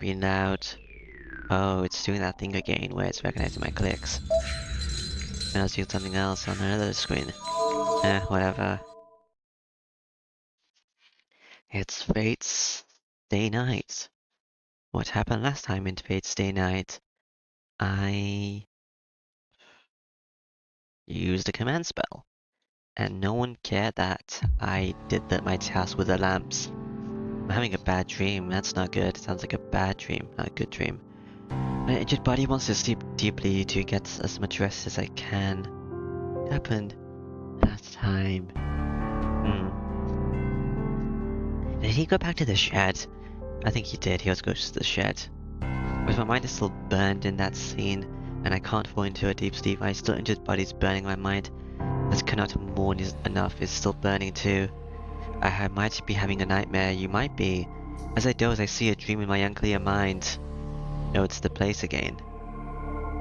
Being loud. Oh, it's doing that thing again where it's recognizing my clicks. And I was doing something else on another screen. Whatever. It's Fate's Day Night. What happened last time in Fate's Day Night? I used a command spell. And no one cared that I did my task with the lamps. I'm having a bad dream. That's not good. It sounds like a bad dream, not a good dream. My injured body wants to sleep deeply to get as much rest as I can. It happened last time. Did he go back to the shed? I think he did. He was going to the shed. But my mind is still burned in that scene, and I can't fall into a deep sleep. My still injured body's burning my mind. This cannot mourn enough is still burning too. I might be having a nightmare. You might be. As I doze, I see a dream in my unclear mind. No, it's the place again.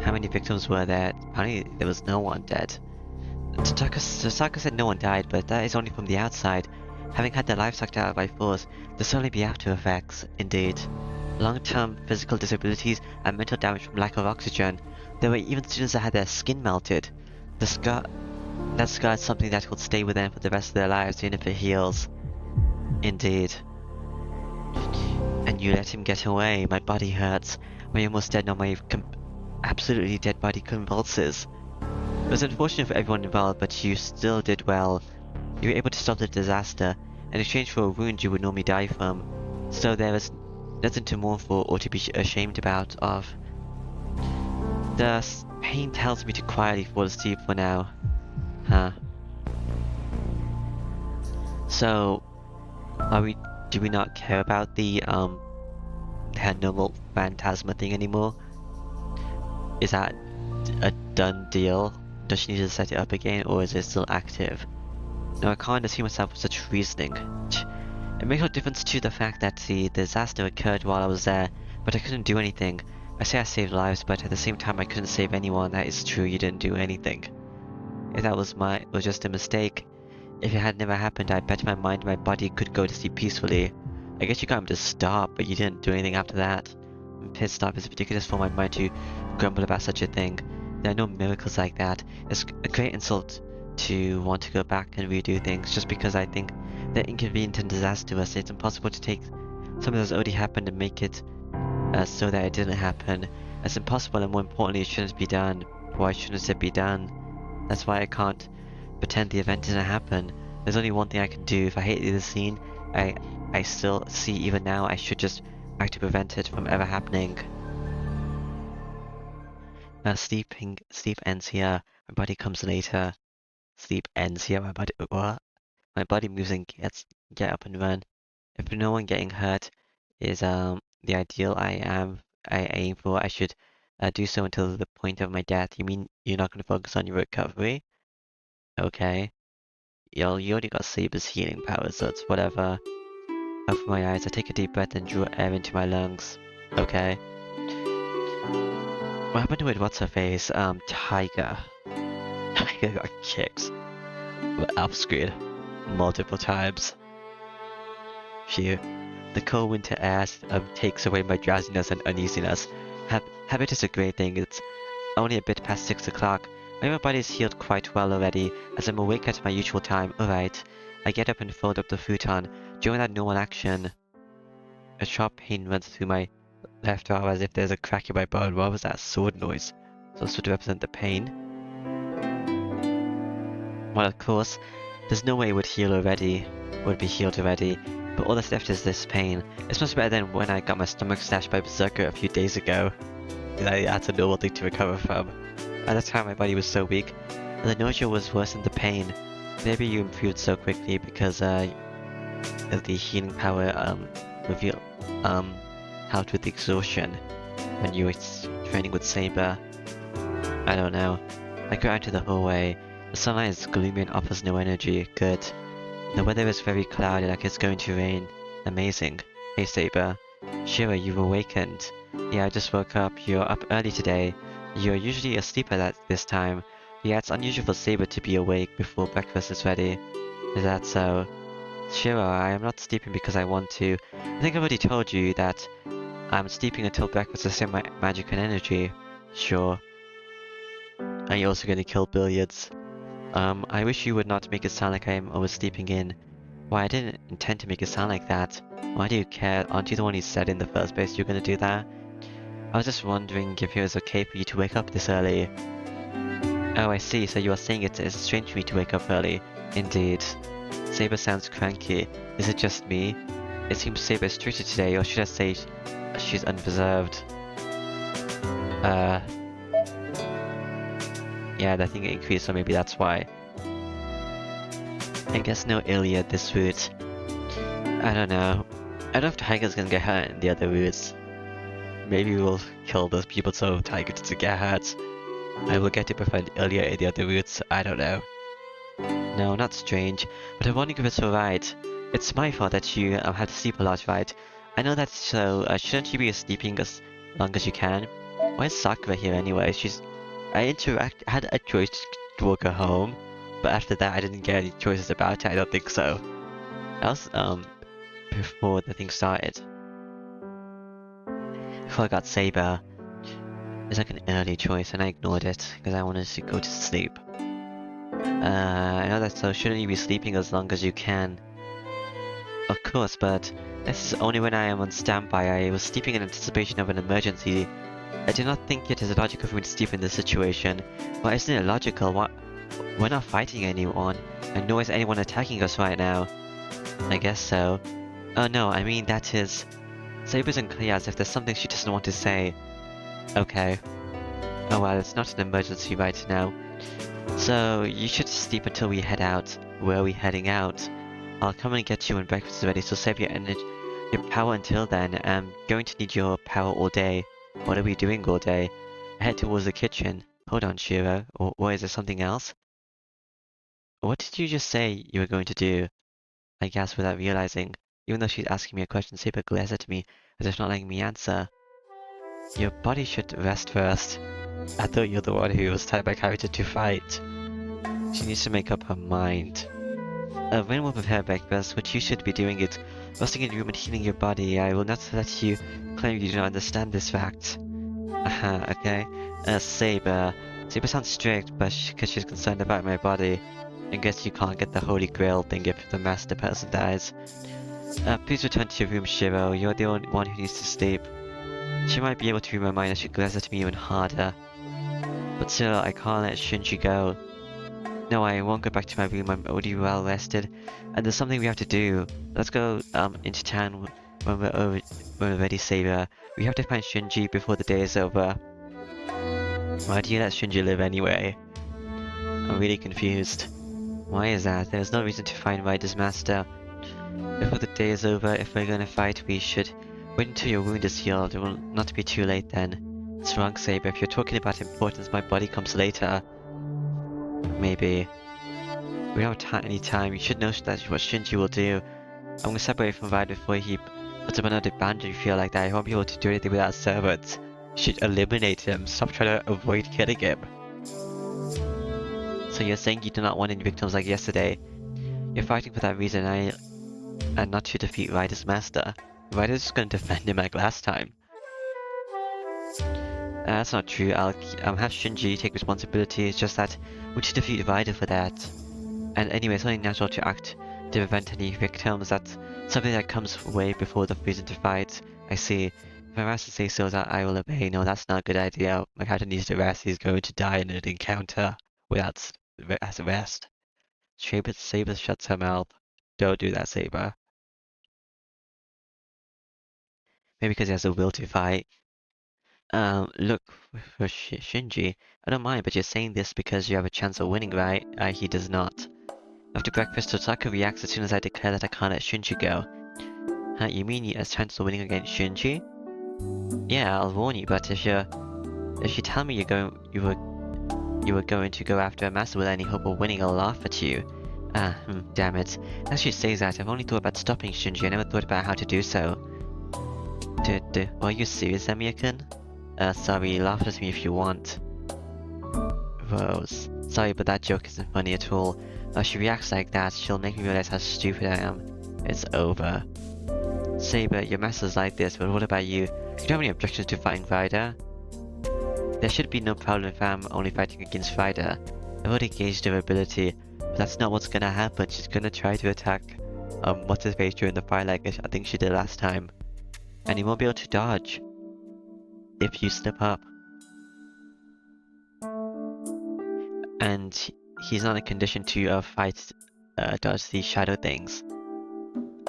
How many victims were there? Apparently, there was no one dead. Tasaka said no one died, but that is only from the outside. Having had their life sucked out by force, there'll certainly be after effects, indeed. Long-term physical disabilities and mental damage from lack of oxygen. There were even students that had their skin melted. That scar is something that will stay with them for the rest of their lives, even if it heals. Indeed. And you let him get away. My body hurts. My almost dead, now my absolutely dead body convulses. It was unfortunate for everyone involved, but you still did well. You were able to stop the disaster, in exchange for a wound you would normally die from. So there was nothing to mourn for or to be ashamed of. The pain tells me to quietly fall asleep for now. Huh. So, do we not care about the normal phantasma thing anymore? Is that a done deal? Does she need to set it up again, or is it still active? No, I can't assume myself with such reasoning. It makes no difference to the fact that the disaster occurred while I was there, but I couldn't do anything. I say I saved lives, but at the same time I couldn't save anyone. That is true, you didn't do anything. If that was just a mistake, if it had never happened, I bet my mind and my body could go to sleep peacefully. I guess you got him to stop, but you didn't do anything after that. I'm pissed off. It's ridiculous for my mind to grumble about such a thing. There are no miracles like that. It's a great insult to want to go back and redo things just because I think they're inconvenient and disastrous. It's impossible to take something that's already happened and make it so that it didn't happen. It's impossible, and more importantly, it shouldn't be done. Why shouldn't it be done? That's why I can't pretend the event didn't happen. There's only one thing I can do. If I hate the scene, I still see even now I should just act to prevent it from ever happening. Sleep ends here. My body comes later. Sleep ends here. My body what? My body moves and get up and run. If no one getting hurt is the ideal I aim for, I should do so until the point of my death. You mean you're not going to focus on your recovery? Okay. You already got Saber's healing powers, so it's whatever. Open my eyes, I take a deep breath and draw air into my lungs. Okay. What happened with what's her face? Tiger. Tiger got kicked off screen multiple times. Phew. The cold winter air takes away my drowsiness and uneasiness. Habit is a great thing. It's only a bit past 6 o'clock. My body is healed quite well already, as I'm awake at my usual time. Alright. I get up and fold up the futon. During that normal action, a sharp pain runs through my left arm as if there's a crack in my bone. What was that sword noise? Supposed to represent the pain? Well, of course, there's no way it would be healed already, but all that's left is this pain. It's much better than when I got my stomach slashed by Berserker a few days ago. That's a normal thing to recover from. At the time my body was so weak, and the nausea was worse than the pain. Maybe you improved so quickly because of the healing power helped with the exhaustion when you were training with Saber. I don't know. I go out to the hallway. The sunlight is gloomy and offers no energy. Good. The weather is very cloudy, like it's going to rain. Amazing. Hey Saber. Shira, you've awakened. Yeah, I just woke up. You're up early today. You're usually asleep at this time. Yeah, it's unusual for Saber to be awake before breakfast is ready. Is that so? Shira, I am not sleeping because I want to. I think I've already told you that I'm sleeping until breakfast to save my magic and energy. Sure. Are you also gonna kill billiards? I wish you would not make it sound like I am oversleeping in. Why, I didn't intend to make it sound like that. Why do you care? Aren't you the one who said in the first place you're gonna do that? I was just wondering if it was okay for you to wake up this early. Oh, I see, so you are saying it is strange for me to wake up early. Indeed. Saber sounds cranky. Is it just me? It seems Saber is treated today, or should I say she's unpreserved. Yeah, I think it increased, so maybe that's why. I guess no Ilya this route. I don't know. I don't know if Tiger's gonna get hurt in the other routes. Maybe we'll kill those people so Tiger doesn't get hurt. I will get to befriend Ilya in the other routes, I don't know. No, not strange, but I'm wondering if it's alright. It's my fault that you have to sleep a lot, right? I know that, so shouldn't you be sleeping as long as you can? Why is Sakura here anyway? I had a choice to walk her home, but after that I didn't get any choices about it, I don't think so. That was, before the thing started. Before I got Saber, it's like an early choice and I ignored it, because I wanted to go to sleep. I know that, so shouldn't you be sleeping as long as you can? Of course, but this is only when I am on standby. I was sleeping in anticipation of an emergency. I do not think it is logical for me to sleep in this situation. Why isn't it logical? We're not fighting anyone, and nor is anyone attacking us right now. I guess so. Oh no, I mean that is... Saber's unclear as if there's something she doesn't want to say. Okay. Oh well, it's not an emergency right now. So, you should sleep until we head out. Where are we heading out? I'll come and get you when breakfast is ready, so save your energy, your power until then. I'm going to need your power all day. What are we doing all day? I head towards the kitchen. Hold on, Shiro. Or is there something else? What did you just say you were going to do? I gasped without realizing. Even though she's asking me a question, Saber glares at me, as if not letting me answer. Your body should rest first. I thought you're the one who was tied by character to fight. She needs to make up her mind. When we'll prepare breakfast, what you should be doing is resting in your room and healing your body. I will not let you claim you do not understand this fact. Okay. Saber. Saber sounds strict, but because she's concerned about my body. I guess you can't get the Holy Grail thing if the master person dies. Please return to your room, Shiro. You're the only one who needs to sleep. She might be able to read my mind as she glares at me even harder. But still, I can't let Shinji go. No, I won't go back to my room. I'm already well rested. And there's something we have to do. Let's go into town when we're ready, Saber. We have to find Shinji before the day is over. Why do you let Shinji live anyway? I'm really confused. Why is that? There's no reason to find Rider's master. Before the day is over, if we're gonna fight, we should wait until your wound is healed. It will not be too late then. It's wrong, Saber. If you're talking about importance, my body comes later. Maybe. We don't have any time. You should know that what Shinji will do. I'm gonna separate from Rider before he puts up another boundary. Feel like that. I won't be able to do anything without servants. You should eliminate him. Stop trying to avoid killing him. So you're saying you do not want any victims like yesterday. You're fighting for that reason, and not to defeat Rider's master. Rider's just gonna defend him like last time. That's not true. I'll have Shinji take responsibility. It's just that we should defeat Rider for that. And anyway, it's only natural to act to prevent any victims. That's something that comes way before the reason to fight. I see. If I'm asked to say so, that I will obey. No, that's not a good idea. My character needs to rest. He's going to die in an encounter without rest. Saber shuts her mouth. Don't do that, Saber. Maybe because he has a will to fight. Look, for Shinji, I don't mind, but you're saying this because you have a chance of winning, right? He does not. After breakfast, Totaka reacts as soon as I declare that I can't let Shinji go. You mean he has a chance of winning against Shinji? Yeah, I'll warn you, but if you tell me you were going to go after a master with any hope of winning, I'll laugh at you. Damn it. As she says that, I've only thought about stopping Shinji, I never thought about how to do so. Are you serious, Emiya-kun? Sorry, laugh at me if you want. Rose. Sorry, but that joke isn't funny at all. If she reacts like that, she'll make me realize how stupid I am. It's over. Saber, your master's like this, but what about you? You don't have any objections to fighting Vida? There should be no problem if I'm only fighting against Vida. I've already gauged her ability, but that's not what's gonna happen. She's gonna try to attack what's his face during the fight like I think she did last time. And you won't be able to dodge if you slip up. And he's not in a condition to dodge these shadow things.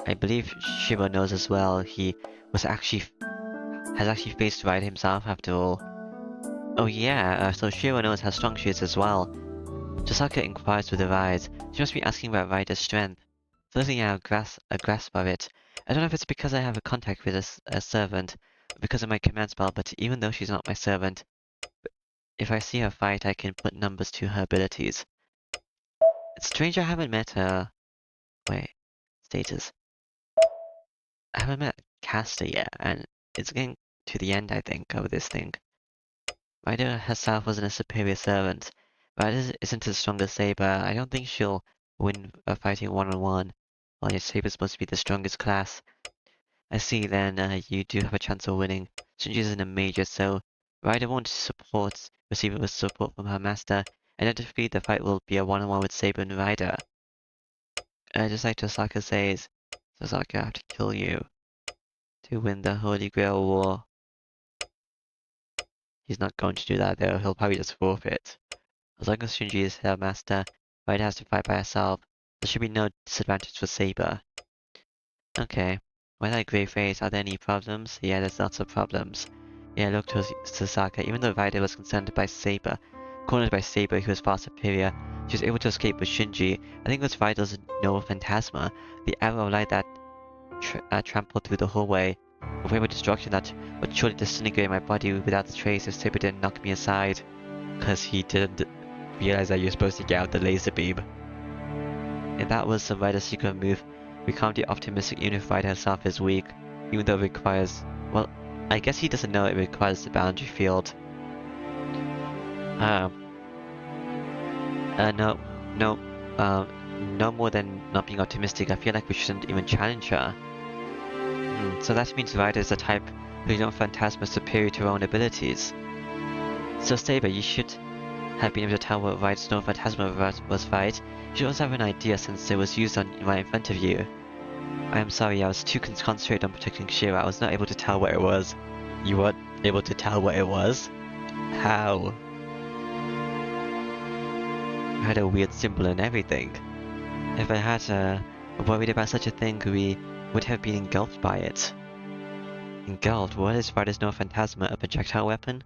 I believe Shiro knows as well. He has actually faced Vida himself after all. Oh yeah, so Shiro knows how strong she is as well. Tosaka inquires with her eyes. She must be asking about Vida's strength. Suddenly I have a grasp of it. I don't know if it's because I have a contact with a servant, or because of my command spell, but even though she's not my servant, if I see her fight, I can put numbers to her abilities. It's strange I haven't met her... Wait, status. I haven't met Caster yet, and it's getting to the end, I think, of this thing. Vida herself wasn't a superior servant. Vida isn't as strong as Saber. I don't think she'll win a fighting one-on-one. Well, yet Saber's supposed to be the strongest class. I see then, you do have a chance of winning. Shinji isn't a major, so Vida won't receive with support from her master, and if defeat, the fight will be a one-on-one with Saber and Vida. Just like Tosaka says, Tosaka, I have to kill you to win the Holy Grail War. He's not going to do that though, he'll probably just forfeit. As long as Shinji is her master, Vida has to fight by herself. There should be no disadvantage for Saber. Okay. Why that grey face? Are there any problems? Yeah, there's lots of problems. Yeah, look to Tosaka. Even though Vida was cornered by Saber, who was far superior, she was able to escape with Shinji. I think it was Vida's Noble Phantasma, the arrow of light that trampled through the hallway. A wave of destruction that would surely disintegrate my body without a trace if Saber didn't knock me aside. Cause he didn't realize that you're supposed to get out the laser beam. If that was the Vida's secret move, we can't be optimistic even if Vida herself is weak, even though it requires... Well, I guess he doesn't know it requires the boundary field. No more than not being optimistic, I feel like we shouldn't even challenge her. So that means Vida is a type whose own phantasma is superior to her own abilities. So Saber, you should have been able to tell what Vida's no phantasma was, right? You should also have an idea since it was used right in front of you. I am sorry, I was too concentrated on protecting Shiro, I was not able to tell what it was. You weren't able to tell what it was? How? I had a weird symbol and everything. If I had worried about such a thing, we would have been engulfed by it. Engulfed? What is Vida's no phantasma? A projectile weapon?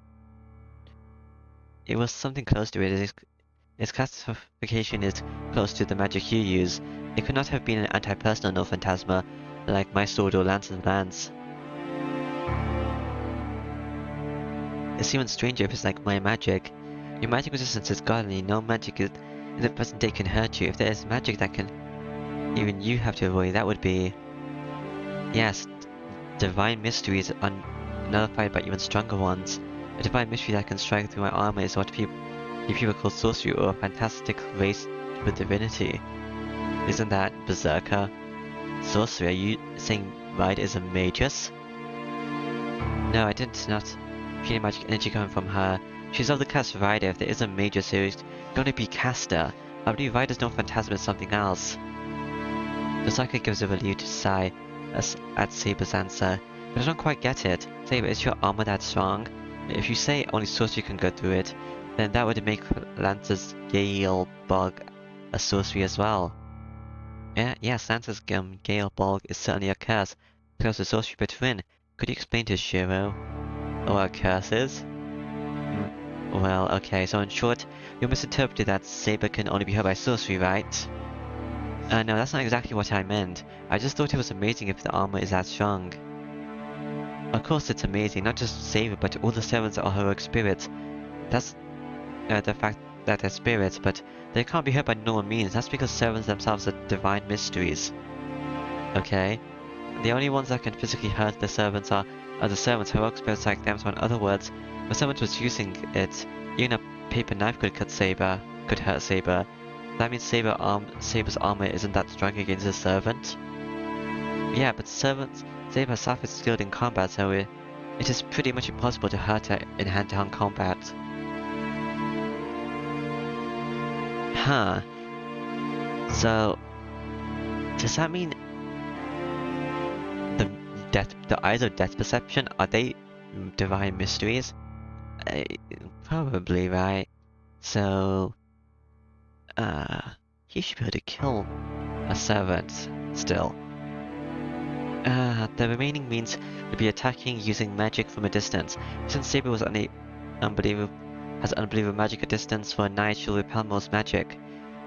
It was something close to it. Its classification is close to the magic you use. It could not have been an anti-personal no phantasma, like my sword or Lance's lance. It's even stranger if it's like my magic. Your magic resistance is godly. No magic in the present day can hurt you. If there is magic that can even you have to avoid, that would be... Yes, divine mysteries on another fight, but even stronger ones. A divine mystery that can strike through my armor is what people call sorcery, or a fantastic race with divinity. Isn't that berserker? Sorcery? Are you saying Vida is a magus? No, I did not feel magic energy coming from her. She's of the class Vida. If there is a magus, it's going to be Caster. I believe Vida's no phantasma is something else. Tosaka gives a relieved sigh at Saber's answer, but I don't quite get it. Saber, is your armor that strong? If you say only sorcery can go through it, then that would make Lance's Gale Bug a sorcery as well. Yes, Lance's Gale Bug is certainly a curse. Close to sorcery, but Rin, could you explain to Shiro what a curse is? Well, okay, so in short, you misinterpreted that Saber can only be hurt by sorcery, right? No, that's not exactly what I meant. I just thought it was amazing if the armor is that strong. Of course it's amazing, not just Saber, but all the servants are heroic spirits. That's the fact that they're spirits, but they can't be hurt by normal means. That's because servants themselves are divine mysteries. Okay? The only ones that can physically hurt the servants are the servants, heroic spirits like them, so in other words, if a servant was using it, even a paper knife could hurt Saber. That means Saber's armor isn't that strong against a servant? Yeah, but servants Saber herself is skilled in combat, so it is pretty much impossible to hurt her in hand-to-hand combat. Huh. So, does that mean the eyes of death perception, are they divine mysteries? Probably, right? So, he should be able to kill a servant still. The remaining means would be attacking using magic from a distance. Since Saber has unbelievable magic at distance, for a knight she'll repel most magic.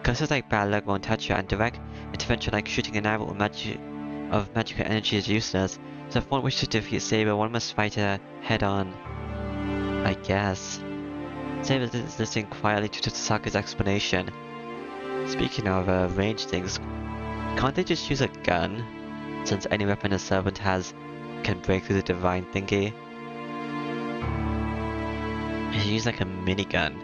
Curses like bad luck won't touch her, and direct intervention like shooting an arrow of magical energy is useless. So if one wishes to defeat Saber, one must fight her head on. I guess. Saber is listening quietly to Tasaka's explanation. Speaking of ranged things, can't they just use a gun? Since any weapon a servant has can break through the divine thingy. They use like a minigun.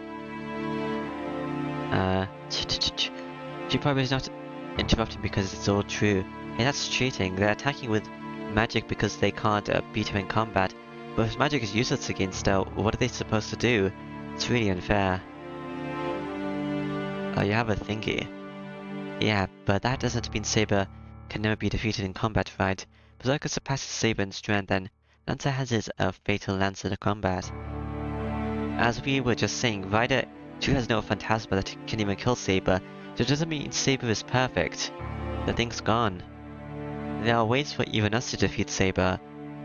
She probably is not interrupting because it's all true. Hey, that's cheating. They're attacking with magic because they can't beat her in combat. But if magic is useless against her, what are they supposed to do? It's really unfair. Oh, you have a thingy. Yeah, but that doesn't mean Saber can never be defeated in combat, right? Berserker surpasses Saber in strength, and Lancer has his fatal lance in the combat. As we were just saying, Rider too has no phantasma that can even kill Saber, so it doesn't mean Saber is perfect. The thing's gone. There are ways for even us to defeat Saber.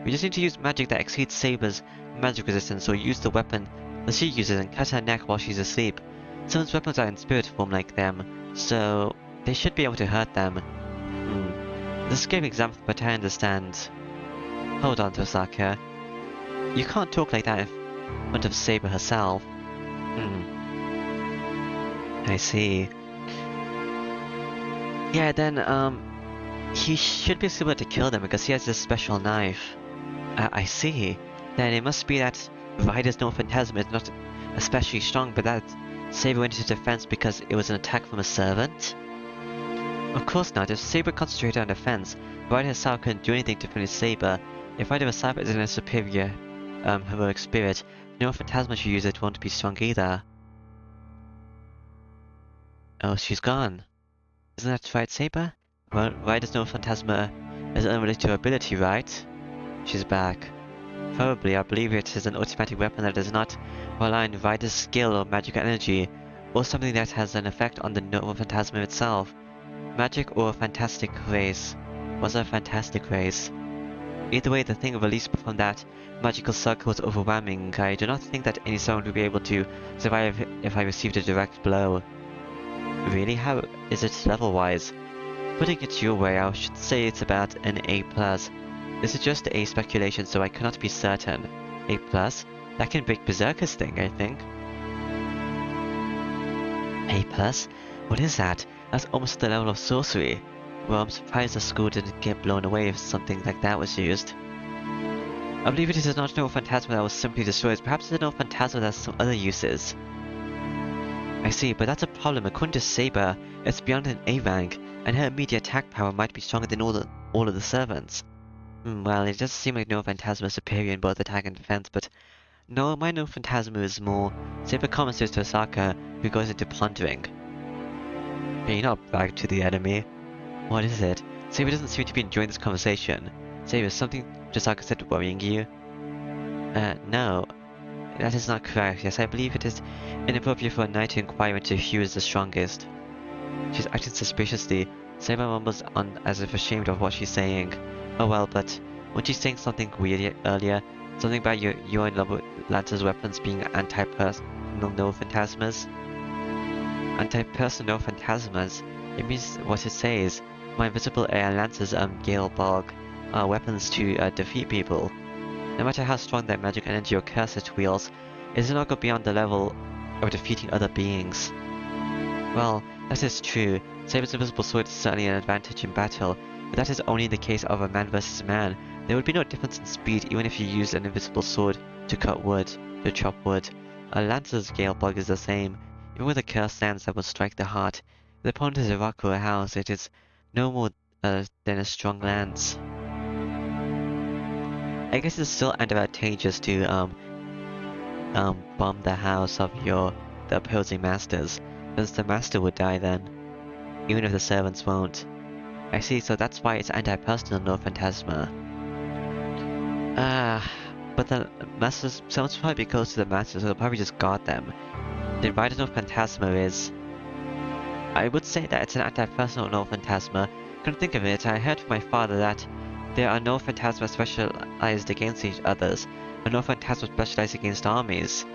We just need to use magic that exceeds Saber's magic resistance, or use the weapon that she uses and cut her neck while she's asleep. Someone's weapons are in spirit form like them, so they should be able to hurt them. This is a good example, but I understand. Hold on, Tosaka. You can't talk like that in front of Saber herself. I see. Yeah, then, he should be able to kill them because he has this special knife. I see. Then it must be that Rider's no phantasma is not especially strong, but that Saber went into defense because it was an attack from a servant? Of course not. If Saber concentrated on defense, Rider herself couldn't do anything to finish Saber. If Rider herself is in a superior, heroic spirit, no phantasma she uses won't be strong either. Oh, she's gone. Isn't that right, Saber? Well, Rider's no phantasma is unrelated to her ability, right? She's back. Probably, I believe it is an automatic weapon that does not rely on Rider's skill or magical energy, or something that has an effect on the Nova Phantasma itself. Magic or a fantastic race. Was a fantastic race. Either way, the thing released from that magical circle was overwhelming. I do not think that any someone would be able to survive if I received a direct blow. Really? How is it level-wise? Putting it your way, I should say it's about an A+. This is just a speculation, so I cannot be certain. A+? That can break Berserker's thing, I think. A+? What is that? That's almost the level of sorcery. Well, I'm surprised the school didn't get blown away if something like that was used. I believe it is not no phantasma that was simply destroyed. Perhaps it's no phantasma that has some other uses. I see, but that's a problem. According to Saber, it's beyond an A rank, and her immediate attack power might be stronger than all of the servants. Well, it does seem like no phantasma is superior in both attack and defense, but no, my no phantasma is more. Saber comments to Osaka, who goes into pondering. Can you not brag to the enemy? What is it? Saber doesn't seem to be enjoying this conversation. Saber, is something Josaka said worrying you? No. That is not correct. Yes, I believe it is inappropriate for a knight to inquire into who is the strongest. She's acting suspiciously. Saber mumbles on as if ashamed of what she's saying. Oh well, but weren't you saying something weird earlier? Something about you in love with Lancer's weapons being anti-personal no phantasmas? Anti-personal phantasmas? It means what it says. My invisible air Lancers Gale Bog are weapons to defeat people. No matter how strong their magic energy or curse it wields, it does not go beyond the level of defeating other beings. Well, that is true. Saber's invisible sword is certainly an advantage in battle, but that is only in the case of a man versus man. There would be no difference in speed even if you used an invisible sword to cut wood, to chop wood. A Lancer's Gale Bug is the same. Even with a cursed lance that will strike the heart, if the opponent is a rock or a house, it is no more than a strong lance. I guess it's still advantageous to bomb the house of the opposing masters, because the master would die then, even if the servants won't. I see, so that's why it's anti-personal, no Phantasma. But the masters, servants will probably be close to the masters, so they'll probably just guard them. The Riders no Phantasma is... I would say that it's an anti-personal no Phantasma. Couldn't think of it, I heard from my father that there are no Phantasma specialized against each others, and no Phantasma specialized against armies.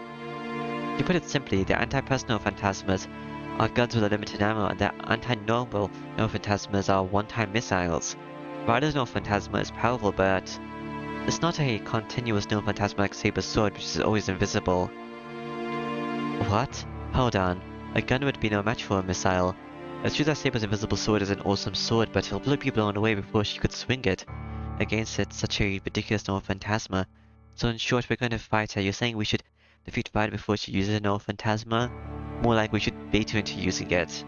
To put it simply, the anti-personal Phantasmas are guns with a limited ammo, and the anti-normal no Phantasmas are one-time missiles. Riders no Phantasma is powerful, but it's not a continuous no Phantasma like Saber's sword, which is always invisible. What? Hold on. A gun would be no match for a missile. It's true that Saber's invisible sword is an awesome sword, but it'll be blown away before she could swing it. Against it, such a ridiculous no Phantasma. So in short, we're going to fight her. You're saying we should defeat Ryder before she uses a no Phantasma? More like we should bait her into using it.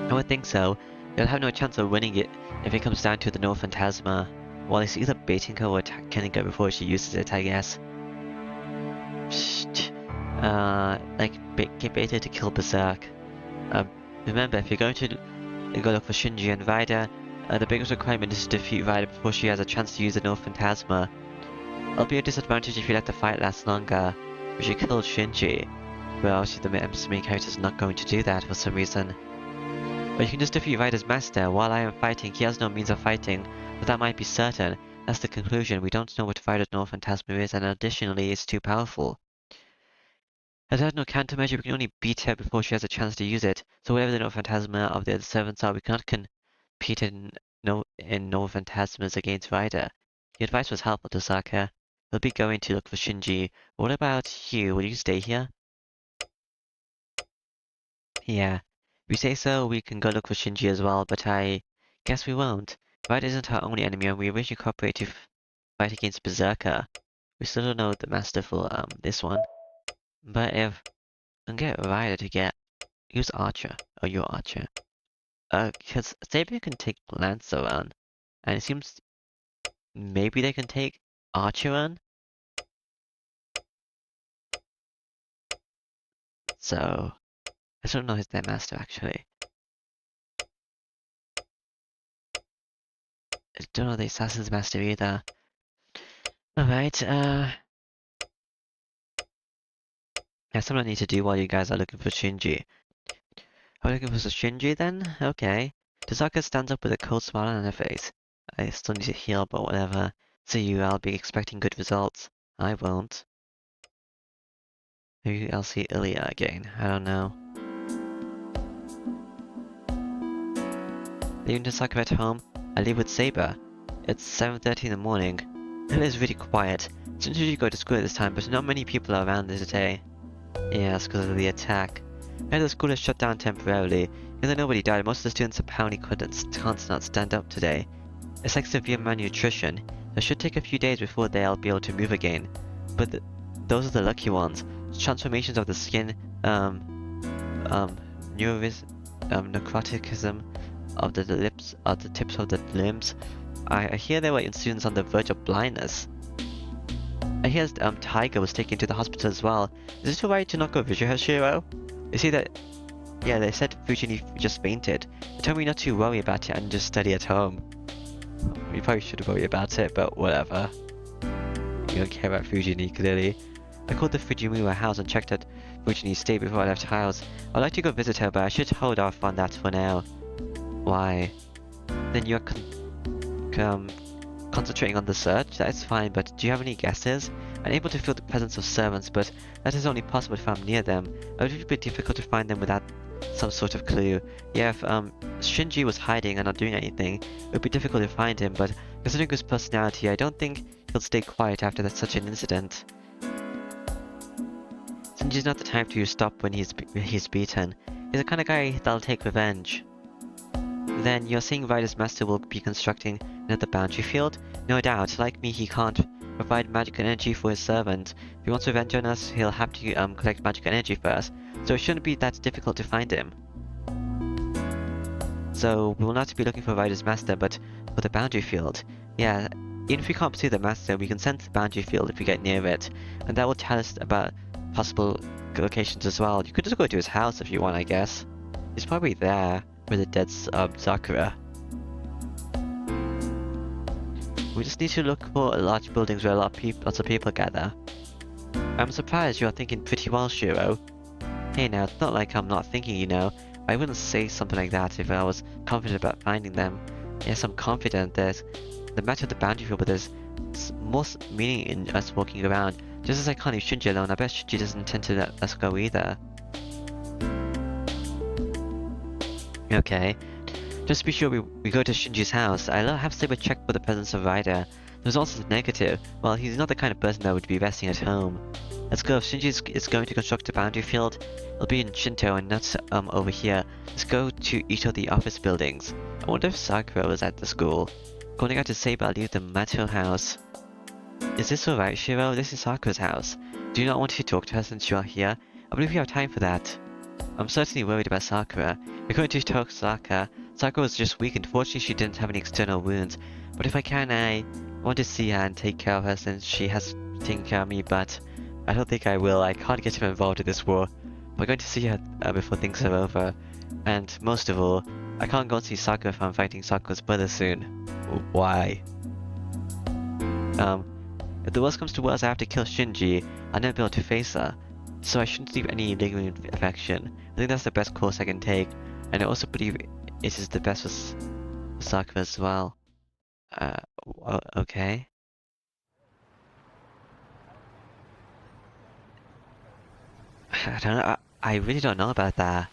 I would think so. You'll have no chance of winning it if it comes down to the no Phantasma. Well, it's either baiting her or killing her before she uses it, I guess. Get baited to kill Berserk. Remember, if you're going to go look for Shinji and Ryder, the biggest requirement is to defeat Ryder before she has a chance to use the no Phantasma. It'll be a disadvantage if you let the fight last longer. If she killed Shinji, well, the main character is not going to do that for some reason. But you can just defeat Ryder's master. While I am fighting, he has no means of fighting, but that might be certain. That's the conclusion. We don't know what Ryder's no Phantasma is, and additionally, it's too powerful. As there's no countermeasure, we can only beat her before she has a chance to use it. So whatever the no Phantasma of the other servants are, we cannot compete in no Phantasmas against Ryder. Your advice was helpful to Saka. We'll be going to look for Shinji. What about you? Will you stay here? Yeah. If you say so, we can go look for Shinji as well, but I guess we won't. Ryder isn't our only enemy, and we originally cooperated to fight against Berserker. We still don't know the master for this one. But if I can get Ryder to use Archer, or your Archer. Because Saber can take Lancer on, and it seems maybe they can take Archer on? So, I don't know who's their master actually. I don't know the assassin's master either. Alright, yeah, something I need to do while you guys are looking for Shinji. Are we looking for Shinji then? Okay. Tazaka stands up with a cold smile on her face. I still need to heal, but whatever. See you, I'll be expecting good results. I won't. Maybe I'll see Ilya again, I don't know. Leaving Tazaka at home, I leave with Saber. It's 7:30 in the morning. It is really quiet. Since you go to school at this time, but not many people are around today. Yes, because of the attack. And the school is shut down temporarily. Even though nobody died, most of the students apparently can't not stand up today. It's like severe malnutrition. It should take a few days before they'll be able to move again. But those are the lucky ones. Transformations of the skin, necroticism of the lips, of the tips of the limbs. I hear there were students on the verge of blindness. I hear Tiger was taken to the hospital as well. Is it alright to not go visit her, Shiro? You see that? Yeah, they said Fujini just fainted. They told me not to worry about it and just study at home. We probably should worry about it, but whatever. You don't care about Fujini, clearly. I called the Fujimura house and checked at Fujini's state before I left house. I'd like to go visit her, but I should hold off on that for now. Why? Then you're concentrating on the search? That is fine, but do you have any guesses? I'm able to feel the presence of servants, but that is only possible if I'm near them. It would be difficult to find them without some sort of clue. Yeah, if Shinji was hiding and not doing anything, it would be difficult to find him, but considering his personality, I don't think he'll stay quiet after such an incident. Shinji's not the type to stop when he's beaten. He's the kind of guy that'll take revenge. Then you're saying Ryder's master will be constructing another boundary field? No doubt. Like me, he can't provide magical energy for his servant. If he wants revenge on us, he'll have to collect magical energy first. So it shouldn't be that difficult to find him. So we will not be looking for Ryder's master, but for the boundary field. Yeah, even if we can't pursue the master, we can sense the boundary field if we get near it, and that will tell us about possible locations as well. You could just go to his house if you want, I guess. He's probably there with the dead Sakura. We just need to look for large buildings where lots of people gather. I'm surprised you're thinking pretty well, Shiro. Hey now, it's not like I'm not thinking, you know. I wouldn't say something like that if I was confident about finding them. Yes, I'm confident there's the matter of the boundary field, but there's more meaning in us walking around. Just as I can't leave Shinji alone, I bet Shinji doesn't intend to let us go either. Okay. Just be sure we go to Shinji's house. I'll have Saber check for the presence of Ryder. There's also the negative. Well, he's not the kind of person that would be resting at home. Let's go. If Shinji is going to construct a boundary field, it'll be in Shinto and not over here. Let's go to each of the office buildings. I wonder if Sakura was at the school. According to Saber, I'll leave the Mato house. Is this alright, Shiro? This is Sakura's house. Do you not want to talk to her since you are here? I believe you have time for that. I'm certainly worried about Sakura. We're going to talk Sakura. Sakura was just weak, and fortunately she didn't have any external wounds. But if I can, I want to see her and take care of her since she has taken care of me, but I don't think I will. I can't get him involved in this war. We're going to see her before things are over. And most of all, I can't go and see Sakura if I'm fighting Sakura's brother soon. Why? If the worst comes to worst, I have to kill Shinji. I'll never be able to face her. So I shouldn't leave any lingering affection. I think that's the best course I can take. And I also believe it is the best for Sakura as well. Okay. I don't know. I really don't know about that.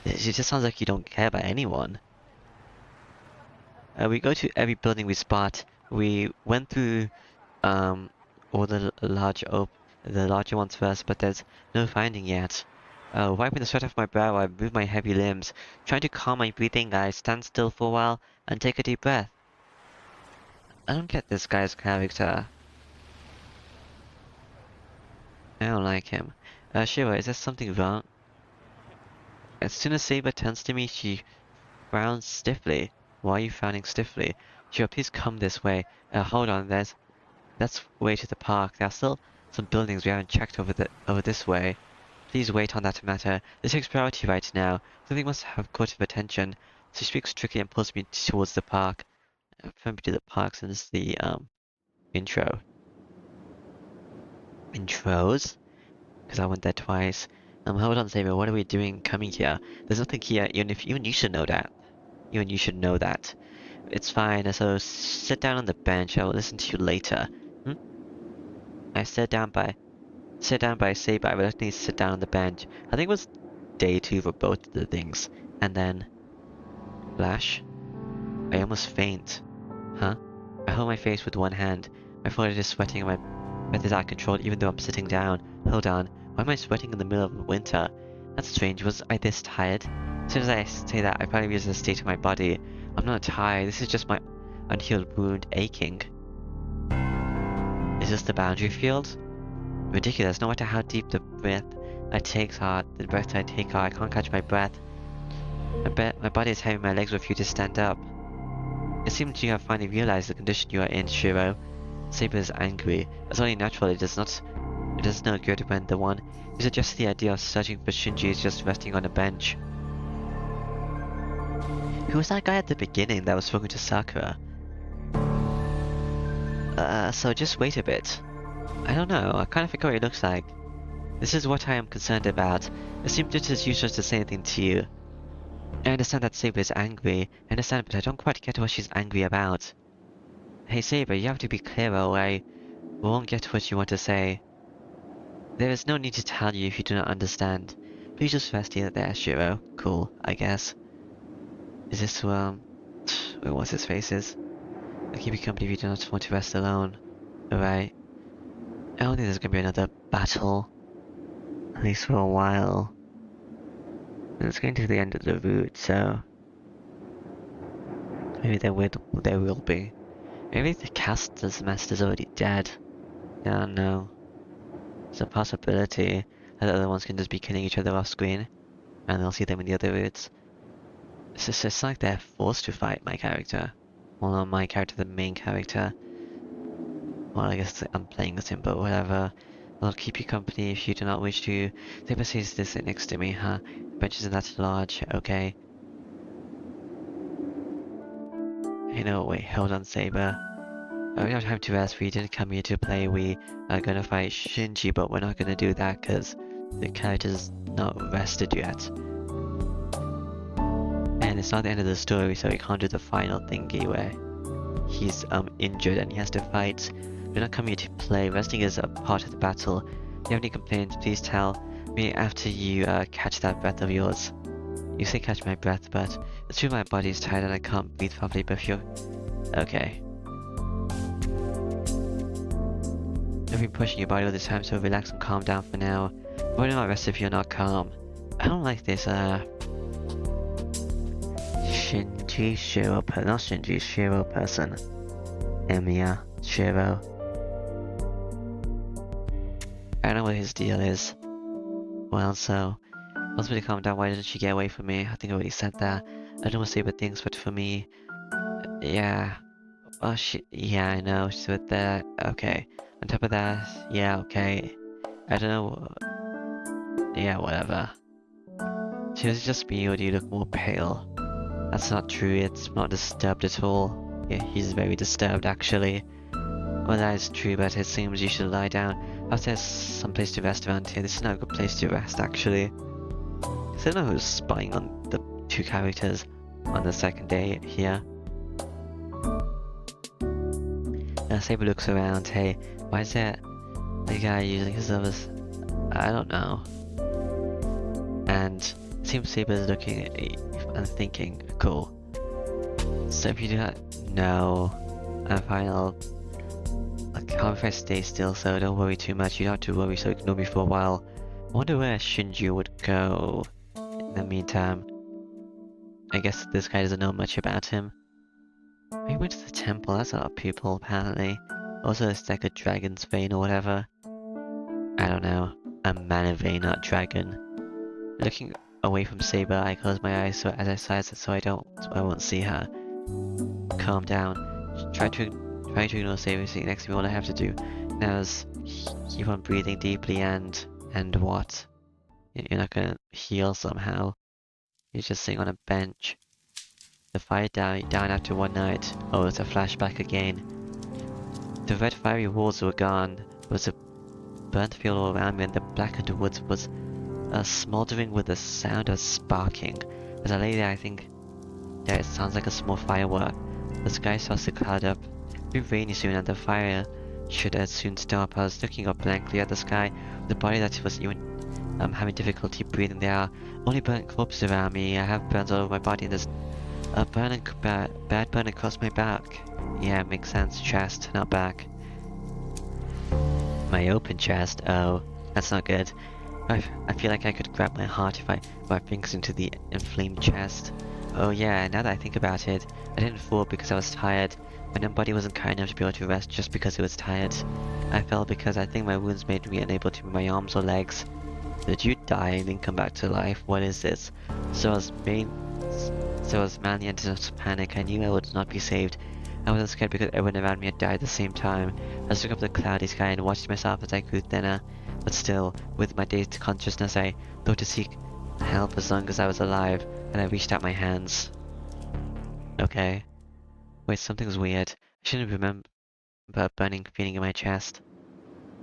It just sounds like you don't care about anyone. We go to every building we spot. We went through all the larger ones first, but there's no finding yet. Wiping the sweat off my brow, I move my heavy limbs. Trying to calm my breathing, I stand still for a while and take a deep breath. I don't get this guy's character. I don't like him. Shiro, is there something wrong? As soon as Saber turns to me, she frowns stiffly. Why are you frowning stiffly? Shiro, please come this way. Hold on, that's way to the park. There are still some buildings we haven't checked over this way. Please wait on that matter. This takes priority right now. Something must have caught her attention. She speaks strictly and pulls me towards the park. I remember to the park since the intro. Intros? Because I went there twice. Hold on, Saber, what are we doing coming here? There's nothing here, even you should know that. Even you should know that. It's fine, so sit down on the bench, I will listen to you later. I sat down by Saber, I reluctantly sit down on the bench. I think it was day 2 for both of the things. And then... Flash? I almost faint. Huh? I hold my face with one hand. My forehead is sweating and my breath is out of control even though I'm sitting down. Hold on. Why am I sweating in the middle of winter? That's strange. Was I this tired? As soon as I say that, I probably realize the state of my body. I'm not tired. This is just my unhealed wound aching. Is this the boundary field? Ridiculous. No matter how deep the breath I take are, the breaths I take are, I can't catch my breath. My body is heavy, my legs refuse to stand up. It seems you have finally realized the condition you are in, Shiro. Saber is angry. It's only natural. It does no good when the one who suggests the idea of searching for Shinji is just resting on a bench. Who was that guy at the beginning that was spoken to Sakura? So just wait a bit. I don't know, I kind of forget what he looks like. This is what I am concerned about. It seems just as useless to say anything to you. I understand that Saber is angry. I understand, but I don't quite get what she's angry about. Hey Saber, you have to be clearer or I won't get what you want to say. There is no need to tell you if you do not understand. Please just rest here there, Shiro. Cool, I guess. Is this, what's his face is? I keep you company if you do not want to rest alone. Alright. I don't think there's gonna be another battle. At least for a while. And it's getting to the end of the route, so... Maybe there will be. Maybe the Caster's master's already dead. I don't know. It's a possibility that the other ones can just be killing each other off screen. And they'll see them in the other routes. It's like they're forced to fight my character. Well, not my character, the main character. Well, I guess I'm playing as him, but whatever. I'll keep you company if you do not wish to. Saber says to sit next to me, huh? Bench isn't that large, okay? Hey, no, wait, hold on, Saber. We don't have time to rest. We didn't come here to play. We are gonna fight Shinji, but we're not gonna do that because the character's not rested yet. And it's not the end of the story, so we can't do the final thingy where he's injured and he has to fight. We're not coming here to play. Resting is a part of the battle. If you have any complaints, please tell me after you catch that breath of yours. You say catch my breath, but it's true my body is tired and I can't breathe properly, but if you're... Okay. I've been pushing your body all this time, so relax and calm down for now. Why not rest if you're not calm? I don't like this, Shinji Shiro not Shinji, Shiro person. Emiya, Shiro. I don't know what his deal is. Well, so... Wants me to calm down, why didn't she get away from me? I think I already said that. I don't want to say bad things, but for me... Yeah... Well, yeah, I know, she's with that. Okay. On top of that, yeah, okay. I don't know... Yeah, whatever. She was just me, or do you look more pale? That's not true, it's not disturbed at all. Yeah, he's very disturbed, actually. Well, that is true, but it seems you should lie down. Perhaps there's some place to rest around here. This is not a good place to rest, actually. I don't know who's spying on the two characters on the second day here. Saber looks around. Hey, why is that the guy using his others? I don't know. And it seems Saber's looking and thinking, cool. So if you do that, no. I'm fine, I can't if I stay still, so don't worry too much. You don't have to worry, so ignore me for a while. I wonder where Shinji would go in the meantime. I guess this guy doesn't know much about him. We went to the temple, that's a lot of people apparently. Also it's like a dragon's vein or whatever. I don't know. A mana vein, not dragon. Looking away from Saber, I close my eyes so as I size it so I won't see her. Calm down. Try to ignore Saber sitting next to me. All I have to do now is keep on breathing deeply and what? You're not gonna heal somehow. You're just sitting on a bench. The fire died down after one night. Oh, it's a flashback again. The red fiery walls were gone. There was a burnt field all around me, and the blackened woods was smoldering with the sound of sparking. As I lay there, I think that it sounds like a small firework. The sky starts to cloud up. It'll be rainy soon, and the fire should soon stop. I was looking up blankly at the sky, with a body that was even having difficulty breathing. There are only burnt corpses around me. I have burns all over my body, and there's a bad burn across my back. Yeah, makes sense. Chest, not back. My open chest. Oh, that's not good. I feel like I could grab my heart if I put my fingers into the inflamed chest. Oh yeah, now that I think about it, I didn't fall because I was tired. My numb body wasn't kind enough to be able to rest just because it was tired. I fell because I think my wounds made me unable to move my arms or legs. Did you die and then come back to life? What is this? So I was madly and in panic. I knew I would not be saved. I wasn't scared because everyone around me had died at the same time. I looked up at the cloudy sky and watched myself as I grew thinner. But still, with my dazed consciousness, I thought to seek help as long as I was alive, and I reached out my hands. Okay. Wait, something's weird. I shouldn't remember a burning feeling in my chest.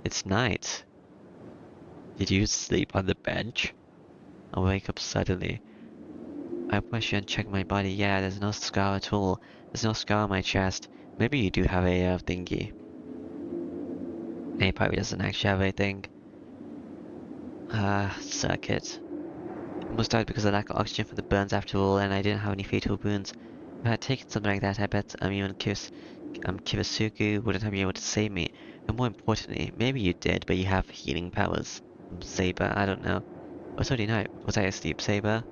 It's night. Did you sleep on the bench? I wake up suddenly. I push you and check my body. Yeah, there's no scar at all. There's no scar on my chest. Maybe you do have a thingy. He probably doesn't actually have a thing. Suck it. I almost died because I lack oxygen from the burns after all, and I didn't have any fatal wounds. If I had taken something like that, I bet even Kirisuke wouldn't have been able to save me. And more importantly, maybe you did, but you have healing powers. Saber, I don't know. What's already night? Was I asleep, Saber?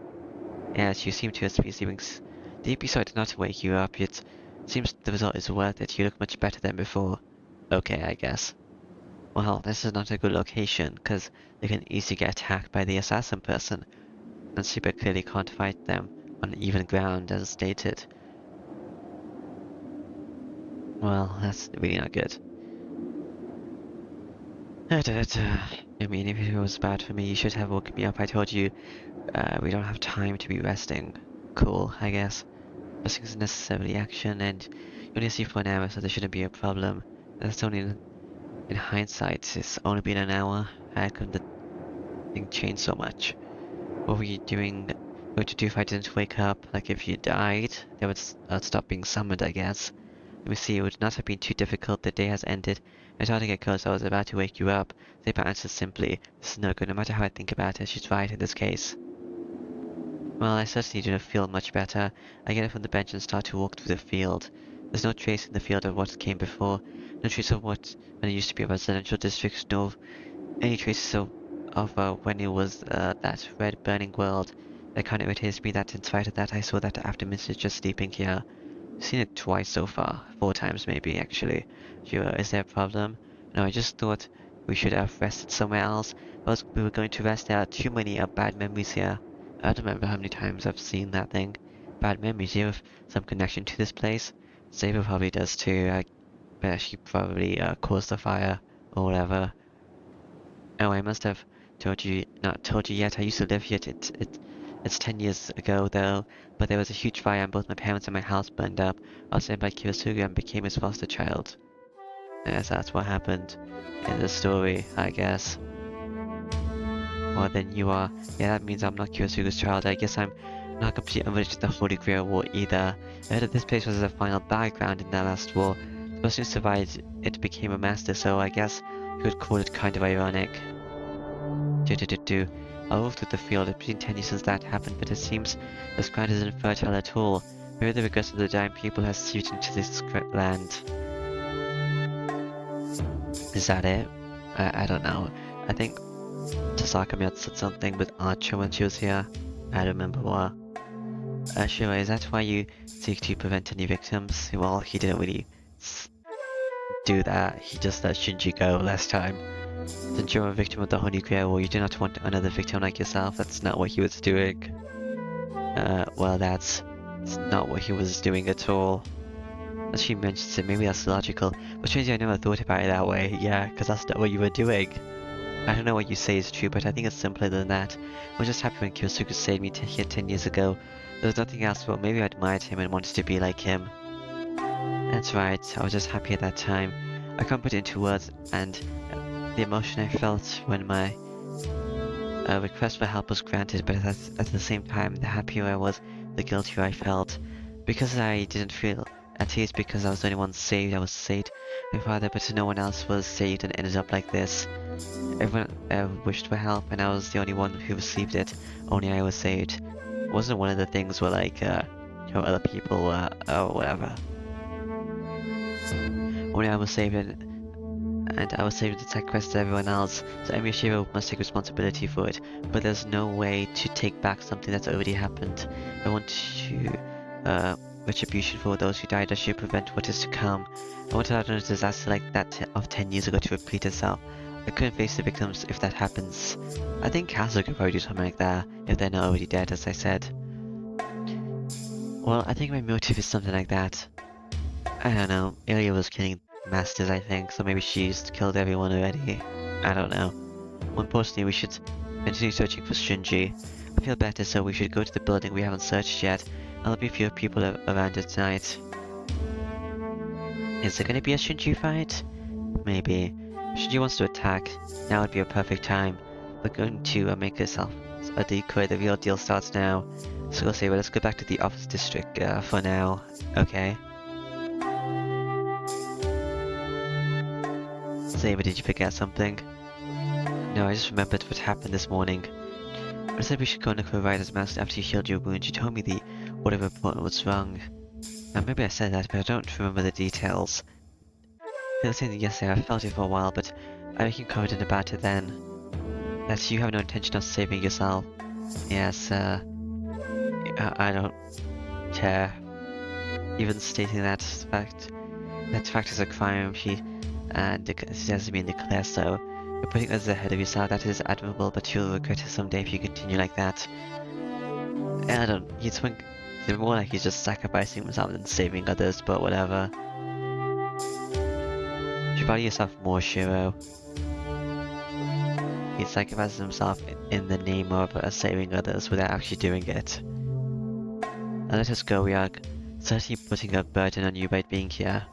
Yes, you seem to be sleeping deeply, so I did not wake you up. It seems the result is worth it. You look much better than before. Okay, I guess. Well, this is not a good location, because they can easily get attacked by the assassin person. And Saber clearly can't fight them. uneven ground as stated. Well, that's really not good. I mean, if it was bad for me, you should have woken me up. I told you, we don't have time to be resting. Cool, I guess. Resting isn't necessarily action, and you only sleep for an hour, so there shouldn't be a problem. That's only in hindsight. It's only been an hour. How could the thing change so much? What were you going to do if I didn't wake up? Like if you died, they would stop being summoned, I guess. Let me see, it would not have been too difficult. The day has ended. I tried to get close. I was about to wake you up. Saber answered simply. This is no good, no matter how I think about it. She's right in this case. Well, I certainly do not feel much better. I get up from the bench and start to walk through the field. There's no trace in the field of what came before. No trace of what when it used to be a residential district. No any traces of when it was that red burning world. That kind of irritates me that in spite of that I saw that after Mrs. just sleeping here. I've seen it twice so far. 4 times maybe, actually. Is there a problem? No, I just thought we should have rested somewhere else. We were going to rest. There are too many bad memories here. I don't remember how many times I've seen that thing. Bad memories. You have some connection to this place? Saber probably does too. I bet she probably caused the fire or whatever. Oh, I must have not told you yet. I used to live here. It's 10 years ago though, but there was a huge fire and both my parents and my house burned up. I was sent by Kirisuga and became his foster child. Yes, that's what happened in the story, I guess. Well, then you are. Yeah, that means I'm not Kirisuga's child. I guess I'm not completely unrelated to the Holy Grail War either. I heard that this place was the final battleground in that last war. The person who survived it became a master, so I guess you could call it kind of ironic. I moved through the field. It's been 10 years since that happened, but it seems this ground isn't fertile at all. Maybe the regrets of the dying people has seeped into this land. Is that it? I don't know. I think Tasaka may have said something with Archer when she was here. I don't remember what. Sure, is that why you seek to prevent any victims? Well, he didn't really do that. He just let Shinji go last time. Since you're a victim of the Holy Grail War, you do not want another victim like yourself. That's not what he was doing. Well, that's not what he was doing at all. As she mentions it, maybe that's logical. But strangely, I never thought about it that way. Yeah, because that's not what you were doing. I don't know what you say is true, but I think it's simpler than that. I was just happy when Kirisuga saved me here 10 years ago. There was nothing else, but maybe I admired him and wanted to be like him. That's right, I was just happy at that time. I can't put it into words, and the emotion I felt when my request for help was granted, but at the same time, the happier I was, the guiltier I felt. Because I didn't feel at ease because I was the only one saved, I was saved. My father, but no one else was saved and ended up like this. Everyone wished for help, and I was the only one who received it. Only I was saved. It wasn't one of the things where other people or whatever. Only I was saved, and I was saved to sacrifice to everyone else, so Emi Shiro must take responsibility for it, but there's no way to take back something that's already happened. I want to, retribution for those who died. I should prevent what is to come. I want another disaster like that of 10 years ago to repeat itself. I couldn't face the victims if that happens. I think Castle could probably do something like that, if they're not already dead, as I said. Well, I think my motive is something like that. I don't know, Ilya was killing masters, I think, so maybe she's killed everyone already. I don't know. More importantly, we should continue searching for Shinji. I feel better, so we should go to the building we haven't searched yet. There'll be fewer people around it tonight. Is there gonna be a Shinji fight? Maybe. If Shinji wants to attack, now would be a perfect time. We're going to make ourselves a decoy. The real deal starts now. So we'll say, well, let's go back to the office district for now. Okay. Saber, did you pick out something? No, I just remembered what happened this morning. I said we should go and look for Ryder's mask after you healed your wound. You told me the order of appointment was wrong. Now, maybe I said that, but I don't remember the details. I was saying that yesterday, I felt it for a while, but I became confident about it then. That you have no intention of saving yourself. Yes, I don't care. Even stating that fact is a crime, and it hasn't been declared so. You're putting others ahead of yourself. That is admirable, but you'll regret it someday if you continue like that. I don't. It's more like he's just sacrificing himself than saving others, but whatever. You should value yourself more, Shiro. He sacrifices himself in the name of saving others without actually doing it. And let us go, we are certainly putting a burden on you by being here.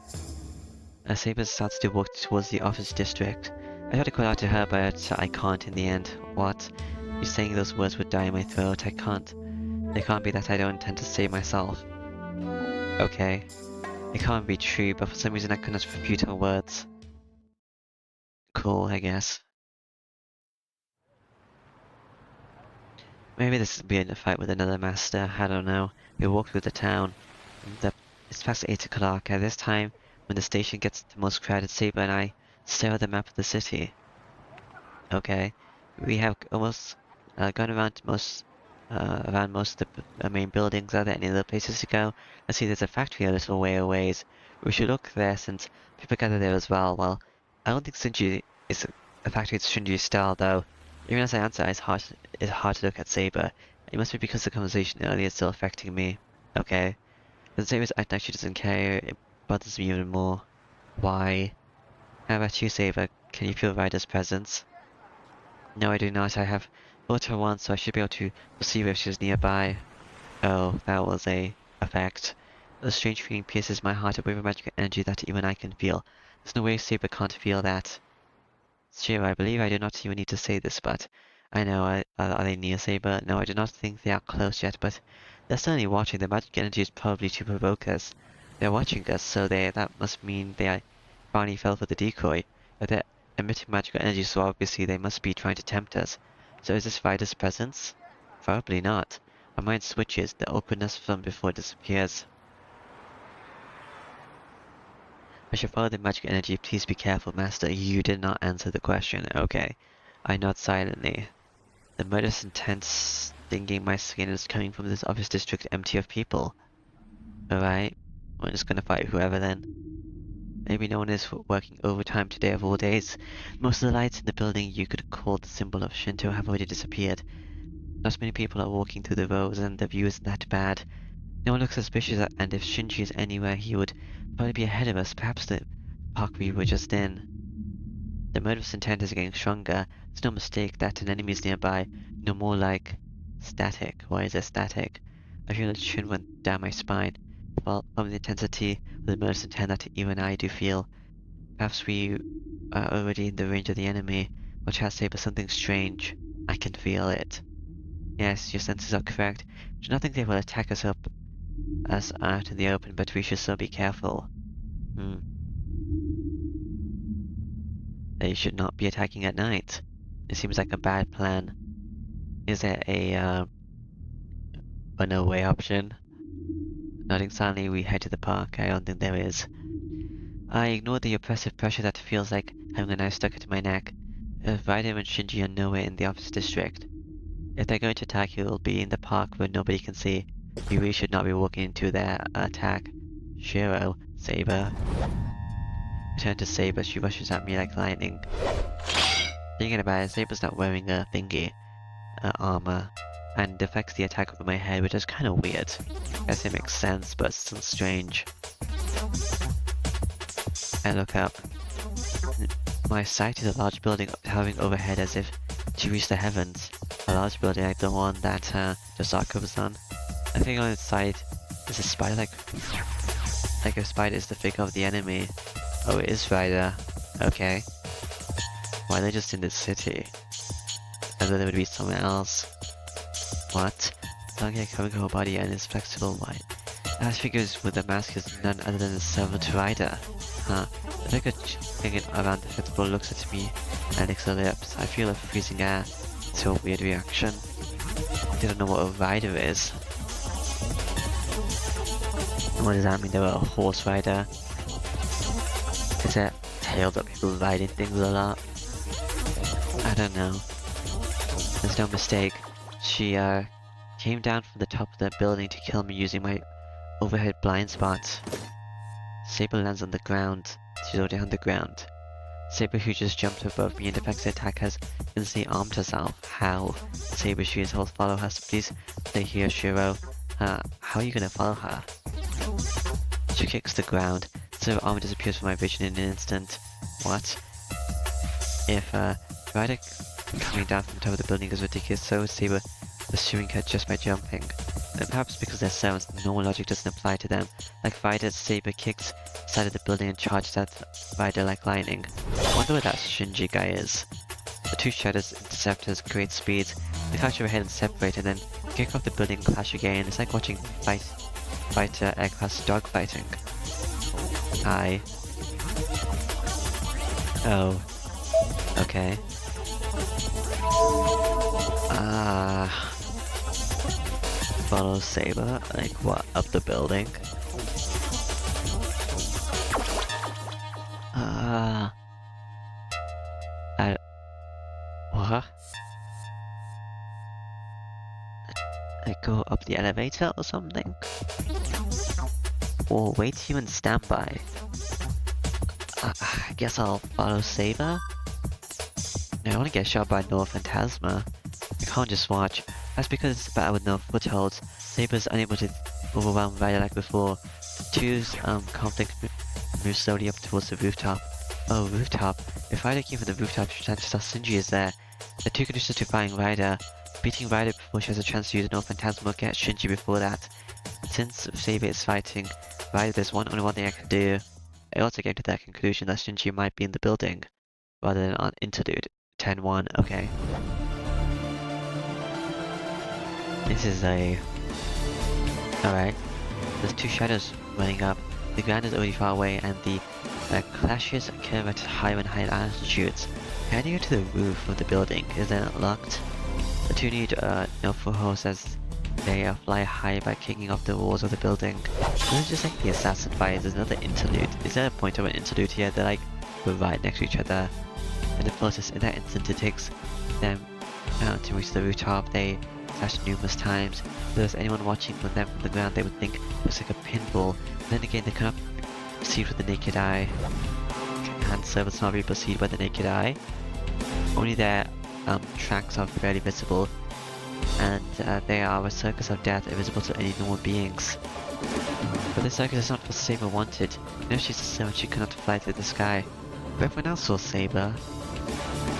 As Saber starts to walk towards the office district, I try to call out to her, but I can't in the end. What? You saying those words would die in my throat? I can't. It can't be that I don't intend to save myself. Okay. It can't be true, but for some reason I cannot refute her words. Cool, I guess. Maybe this will be in a fight with another master, I don't know. We walk through the town. It's past 8 o'clock. At this time, when the station gets the most crowded, Saber and I stare at the map of the city. Okay. We have almost gone around most of the main buildings. Are there any other places to go? I see there's a factory a little way away. We should look there since people gather there as well. Well, I don't think Shinji is a factory in Shinji style though. Even as I answer, it's hard to look at Saber. It must be because the conversation earlier is still affecting me. Okay. The Saber's acting like she doesn't care. It bothers me even more. Why? How about you, Saber? Can you feel Ryder's presence? No, I do not. I have fought her once, so I should be able to perceive if she's nearby. Oh, that was a effect. The strange feeling pierces my heart, a wave of magical energy that even I can feel. There's no way Saber can't feel that. Shiro, I believe I do not even need to say this, but I know, are they near Saber? No, I do not think they are close yet, but they're certainly watching. The magic energy is probably to provoke us. They're watching us, so that must mean they finally fell for the decoy. But they're emitting magical energy, so obviously they must be trying to tempt us. So is this Ryder's presence? Probably not. My mind switches, the openness from before disappears. I shall follow the magic energy. Please be careful, Master. You did not answer the question. Okay. I nod silently. The murderous intent stinging my skin is coming from this office district empty of people. Alright. I'm just gonna fight whoever then. Maybe no one is working overtime today of all days. Most of the lights in the building you could call the symbol of Shinto have already disappeared. Not many people are walking through the rows and the view isn't that bad. No one looks suspicious, and if Shinji is anywhere, he would probably be ahead of us, perhaps the park we were just in. The murderous intent is getting stronger. It's no mistake that an enemy is nearby, no more like static. Why is it static? I feel a chill run down my spine, from the intensity of the murderous intent that even I do feel. Perhaps we are already in the range of the enemy, or try to say but something strange. I can feel it. Yes, your senses are correct. I do not think they will attack us out in the open, but we should still be careful. They should not be attacking at night. It seems like a bad plan. Is there a no way option? Nodding silently, we head to the park. I don't think there is. I ignore the oppressive pressure that feels like having a knife stuck into my neck. Ryder and Shinji are nowhere in the office district. If they're going to attack, it will be in the park where nobody can see. We really should not be walking into their attack. Shiro, Saber. I turn to Saber, she rushes at me like lightning. Thinking about it, Saber's not wearing a thingy, armor, and deflects the attack over my head, which is kind of weird. I guess it makes sense, but still strange. I look up. My sight is a large building towering overhead as if to reach the heavens. A large building like the one that Josaka was on. I think on its side is a spider like a spider is the figure of the enemy. Oh, it is Ryder. Okay. Why are they just in this city? I thought they would be somewhere else. What? Sage covering her body and is flexible white. The last figure with the mask is none other than the servant Ryder. Huh. The figure hanging around the flexible looks at me and licks her lips. I feel a freezing air. It's a weird reaction. I don't know what a rider is. What does that mean? They were a horse rider? Is it tales that people riding things a lot? I don't know. There's no mistake. She came down from the top of the building to kill me using my overhead blind spot. Saber lands on the ground. She's already on the ground. Saber, who just jumped above me and deflects the attack, has instantly armed herself. How? Saber, she is all follow us. Please stay here, Shiro. How are you gonna follow her? She kicks the ground, so her arm disappears from my vision in an instant. What? If, Ryder coming down from the top of the building is ridiculous, so is Saber pursuing her just by jumping. And perhaps because they're servants, normal logic doesn't apply to them. Like Ryder, Saber kicks the side of the building and charges at Ryder like lightning. I wonder where that Shinji guy is. The two shadows intercept at great speeds. They clash overhead and separate, and then kick off the building and clash again. It's like watching fighter aircraft dogfighting. Hi. Oh. Okay. Follow Saber? Like what? Up the building? What? I go up the elevator or something? Or wait here and stand by? I guess I'll follow Saber? No, I want to get shot by Noah Phantasma. I can't just watch. That's because it's a battle with no footholds. Saber's unable to overwhelm Ryder like before. The two's conflict moves slowly up towards the rooftop. Oh, rooftop. If Ryder came from the rooftop, chances are Shinji is there. The two conditions to fighting Ryder. Beating Ryder before she has a chance to use Noah Phantasma will get Shinji before that. Since Saber is fighting Ryder, there's only one thing I can do. I also came to that conclusion that Shinji might be in the building, rather than on interlude. 10-1, okay. This is a... Alright. There's two shadows running up. The ground is already far away, and the clashes occur at higher and higher altitudes. How do you get to the roof of the building? Is it locked? The two need no footholds as they fly high by kicking off the walls of the building. This is just like the assassin fight. There's another interlude. Is there a point of an interlude here? They're like, we're right next to each other. And the process in that instant it takes them to reach the rooftop. They slash numerous times. If there's anyone watching from them from the ground, they would think it was like a pinball. And then again, they cannot be perceived with the naked eye. And servants not be perceived by the naked eye. Only their tracks are barely visible. And they are a circus of death, invisible to any normal beings. But this circus is not what Saber wanted. You know, she's a servant, she cannot fly through the sky. But everyone else saw Saber.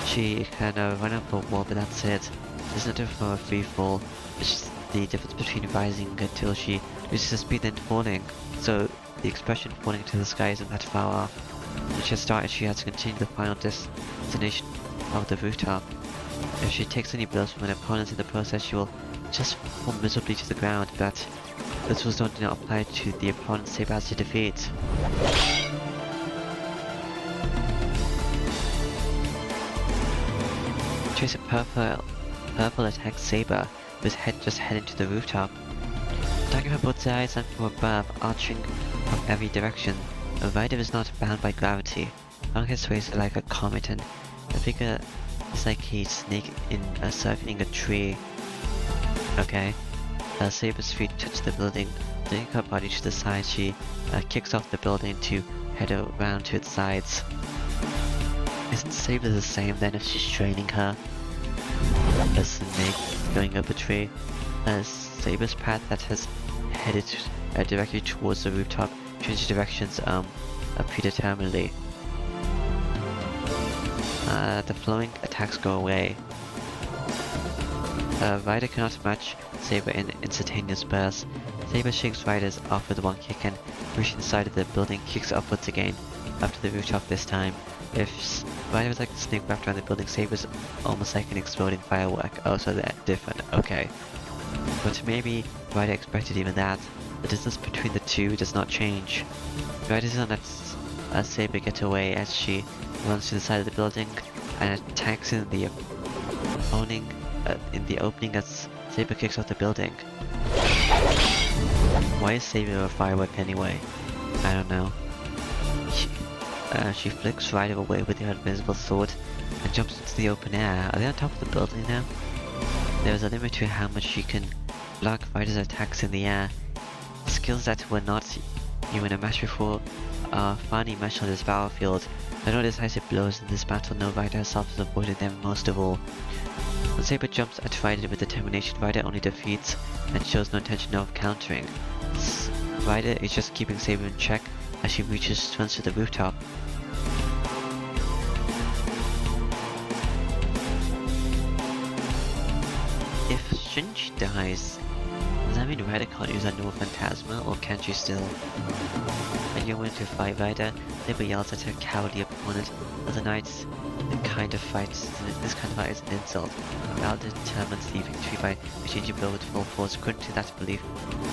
She can run up a wall, but that's it. There's no difference from a free fall. It's just the difference between rising until she reaches her speed and falling. So the expression falling into the sky isn't that far off. When she has started, she has to continue the final destination of the rooftop. If she takes any blows from an opponent in the process, she will just fall miserably to the ground, but those rules do not apply to the opponent Saber has to defeat. Tracer Purple attacks Saber, with his head just heading to the rooftop. Attacking her both sides and from above, arching from every direction. A rider is not bound by gravity. Along his waist like a comet, and the figure is like a snake circling a tree. Okay. Saber's feet touch the building. Bringing her body to the side, she kicks off the building to head around to its sides. Isn't Saber the same then if she's training her? A snake going up a tree. Saber's path that has headed directly towards the rooftop changes directions predeterminedly. The flowing attacks go away. Ryder cannot match Saber in instantaneous bursts. Saber shakes Ryder's off with one kick and, reaching the side of the building, kicks upwards again, up to the rooftop this time. If Ryder is like the snake wrapped around the building, Saber's almost like an exploding firework. Oh, so they're different, okay. But maybe Ryder expected even that. The distance between the two does not change. Ryder does not let Saber get away as she runs to the side of the building and attacks in the opening as Saber kicks off the building. Why is Saber a firework anyway? I don't know. She flicks Ryder away with her invisible sword and jumps into the open air. Are they on top of the building now? There is a limit to how much she can block Ryder's attacks in the air. Skills that were not even a match before are finally matched on this battlefield. I know decisive blows in this battle, no Rider herself has avoided them most of all. When Saber jumps at Rider with determination, Rider only defeats and shows no intention of countering. Rider is just keeping Saber in check as she runs to the rooftop. If Shinji dies, does that mean Rider can't use Unknown Phantasma, or can she still? When you're willing to fight Rider, Saber yells at her cowardly opponent, but the knights this kind of fight is an insult. Rider determines the victory by exchanging blow with full force. According to that belief,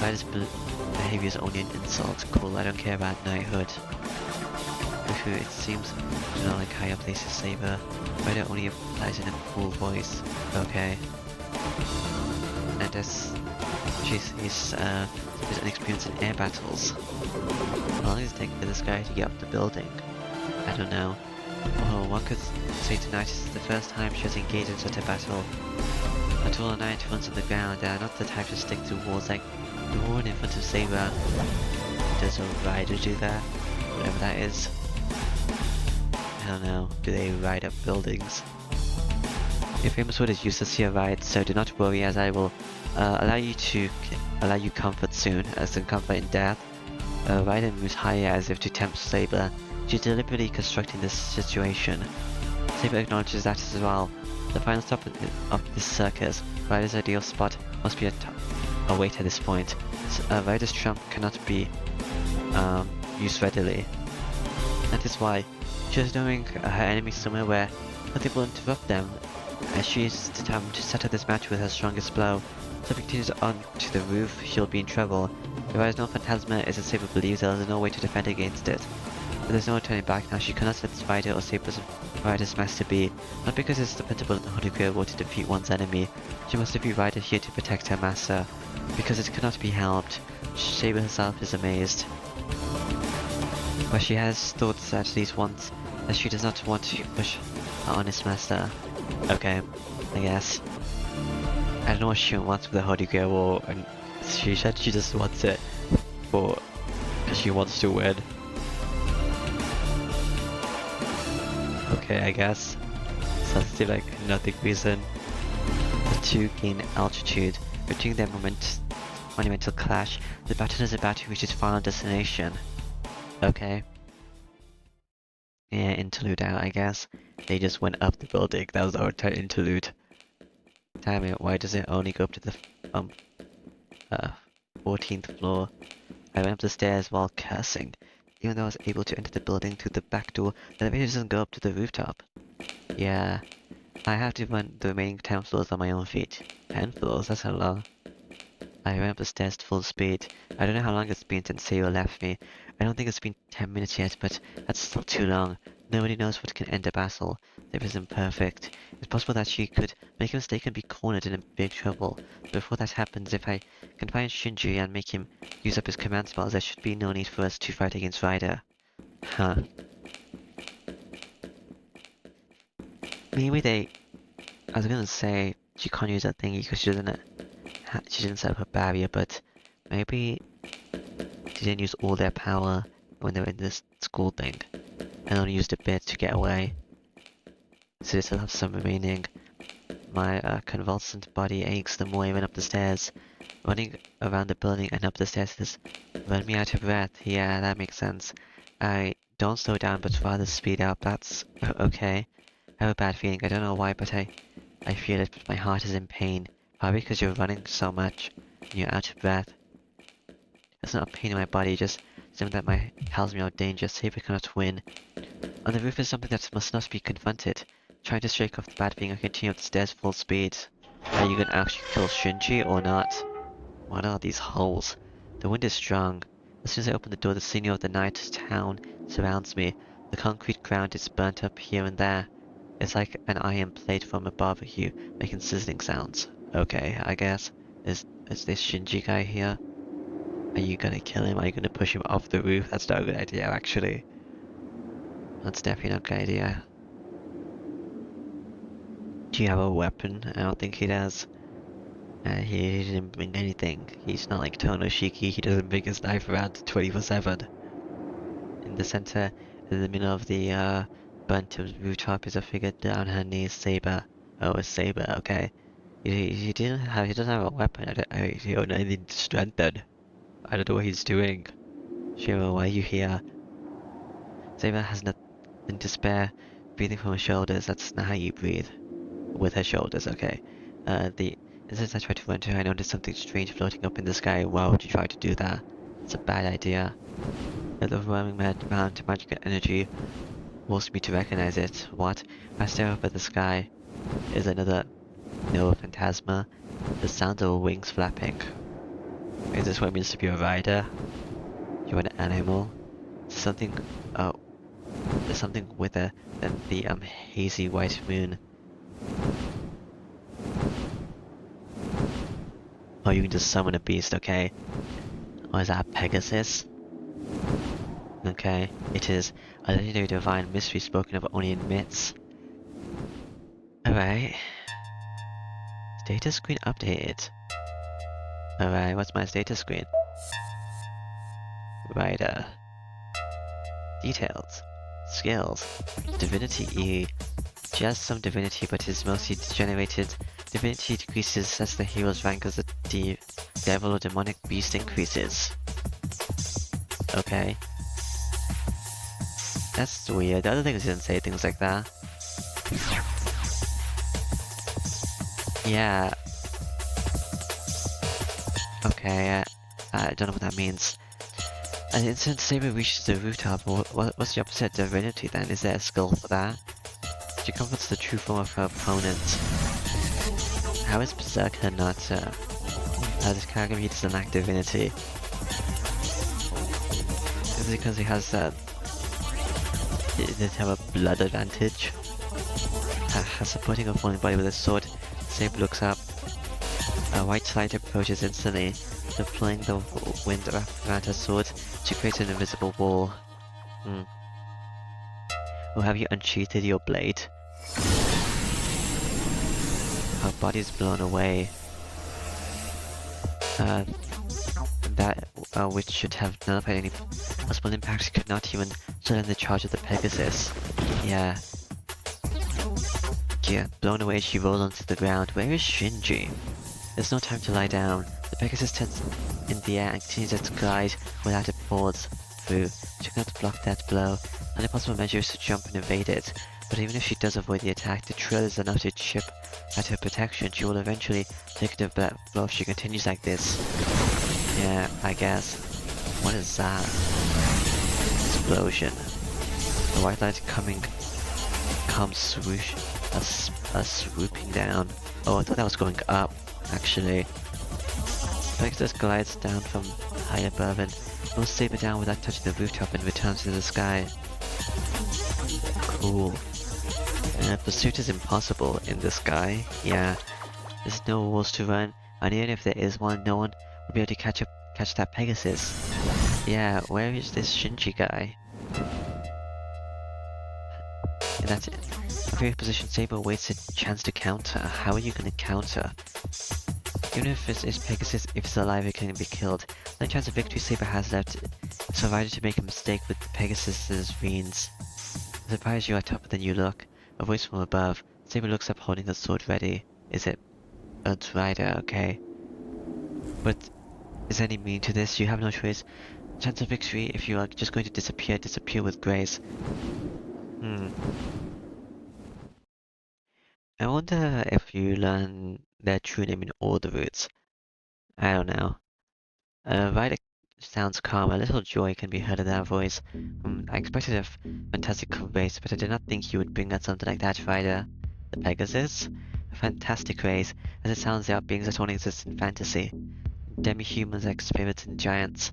Rider's behavior is only an insult. Cool, I don't care about knighthood. It seems to not like higher places Saber. Rider only applies in a cool voice. Okay. And as he's inexperienced in air battles. How long does it take for this guy to get up the building? I don't know. Oh, one could say tonight is the first time she has engaged in such a battle. Until the knight runs on the ground, they are not the type to stick to walls like the wall in front of Saber. Does a Rider do that? Whatever that is. I don't know. Do they ride up buildings? Your famous sword is useless here, right? So do not worry, as I will allow you comfort soon, as in comfort in death. Rider moves higher as if to tempt Saber. She's deliberately constructing this situation. Saber acknowledges that as well. The final stop of this circus, Rider's ideal spot must be a weight at this point. So, Rider's trump cannot be used readily. That is why she is knowing her enemy somewhere where nothing will interrupt them, as she is determined to settle this match with her strongest blow. If Saber continues on to the roof, she'll be in trouble. If Rider's no Phantasma is as Saber believes, there is no way to defend against it. But there's no turning back now. She cannot let Rider or Rider's master be. Not because it's dependable on the Holy Grail war to defeat one's enemy. She must defeat Rider here to protect her master. Because it cannot be helped. Saber herself is amazed. But she has thought at least once that she does not want to push her honest master. Okay, I guess. I don't know what she wants with the Holy Grail war, and she said she just wants it because she wants to win. Okay, I guess. So that's like nothing reason. The two gain altitude, reaching their monumental clash. The battle is about to reach its final destination. Okay. Yeah, interlude out, I guess. They just went up the building. That was our entire interlude. Damn it, why does it only go up to the 14th floor? I went up the stairs while cursing. Even though I was able to enter the building through the back door, the elevator doesn't go up to the rooftop. Yeah, I have to run the remaining 10 floors on my own feet. 10 floors? That's a lot. I ran up the stairs at full speed. I don't know how long it's been since Saber left me. I don't think it's been 10 minutes yet, but that's still too long. Nobody knows what can end a battle. Saber is imperfect. It's possible that she could make a mistake and be cornered and in big trouble. But before that happens, if I can find Shinji and make him use up his command spells, there should be no need for us to fight against Rider. Huh. Maybe I was gonna say she can't use that thingy because she didn't set up a barrier, but maybe she didn't use all their power when they were in this school thing, and only used a bit to get away. So they still have some remaining. My convulsant body aches the more I run up the stairs. Running around the building and up the stairs has run me out of breath. Yeah, that makes sense. I don't slow down but rather speed up. That's okay. I have a bad feeling. I don't know why, but I feel it, but my heart is in pain. Probably because you're running so much and you're out of breath. It's not a pain in my body, just something that tells me how dangerous Saber cannot win. On the roof is something that must not be confronted. Trying to shake off the bad feeling, I continue up the stairs full speed. Are you gonna actually kill Shinji or not? What are these holes? The wind is strong. As soon as I open the door, the scenery of the night town surrounds me. The concrete ground is burnt up here and there. It's like an iron plate from a barbecue, making sizzling sounds. Okay, I guess. Is this Shinji guy here? Are you gonna kill him? Are you gonna push him off the roof? That's not a good idea, actually. That's definitely not a good idea. Do you have a weapon? I don't think he does. He didn't bring anything. He's not like Tonoshiki, he doesn't bring his knife around 24/7. In the center, In the middle of the burnt rooftop is a figure down her knees, Saber. Oh, a Saber, okay. He doesn't have a weapon. He only needs strength then. I don't know what he's doing. Shiro, why are you here? Saber has nothing to spare. Breathing from her shoulders, that's not how you breathe. With her shoulders, okay. Since I tried to run to her, I noticed something strange floating up in the sky. Why would you try to do that? It's a bad idea. The overwhelming amount of magical energy forced me to recognize it. What? I stare up at the sky. Is another Nova Phantasma? The sound of wings flapping. Is this what it means to be a rider? You're an animal? Something, there's something with than the hazy white moon. Oh, you can just summon a beast, okay? Or is that Pegasus? Okay, it is a legendary divine mystery spoken of only in myths. Alright. Status screen updated. Alright, what's my status screen? Rider. Details. Skills. Divinity E. Just some divinity, but is mostly degenerated. Divinity decreases as the hero's rank as the devil or demonic beast increases. Okay. That's weird. The other things didn't say things like that. Yeah. Okay, I don't know what that means. An instant Saber reaches the rooftop. What's the opposite divinity then? Is there a skill for that? She comforts the true form of her opponent. How is Berserker not, this character needs an active divinity? Is it because he has, does he have a blood advantage? Supporting a falling body with a sword, Saber looks up. A white light approaches instantly, deploying the wind around her sword. She creates an invisible wall. Or have you unsheathed your blade? Her body's blown away. Which should have nullified any possible impact, could not even slow down the charge of the Pegasus. Yeah, blown away, she rolls onto the ground. Where is Shinji? There's no time to lie down. The Pegasus turns in the air and continues its glide without a pause through. She cannot block that blow. Only possible measure is to jump and evade it. But even if she does avoid the attack, the trail is enough to chip at her protection. She will eventually take the blow if she continues like this. Yeah, I guess. What is that? Explosion. The white light comes swoosh, swooping down. Oh, I thought that was going up, actually. Pegasus glides down from high above and moves Saber down without touching the rooftop and returns to the sky. Cool. Pursuit is impossible in the sky. Yeah, there's no walls to run, and even if there is one, no one will be able to catch that Pegasus. Yeah, where is this Shinji guy? And that's it. From your position, Saber waits a chance to counter. How are you gonna counter? Even if it's Pegasus, if it's alive, it can be killed. The only chance of victory Saber has left is provided to make a mistake with Pegasus's reins. Surprise, you are tougher than you look. A voice from above. Saber looks up holding the sword ready. Is it? It's Rider, okay. But is there any meaning to this? You have no choice. Chance of victory if you are just going to disappear with grace. I wonder if you learn their true name in all the routes. I don't know. Rider sounds calm. A little joy can be heard in that voice. I expected a fantastical race, but I did not think you would bring out something like that, Rider. The Pegasus? A fantastic race. As it sounds, they are beings that only exist in fantasy. Demi-humans like spirits and giants.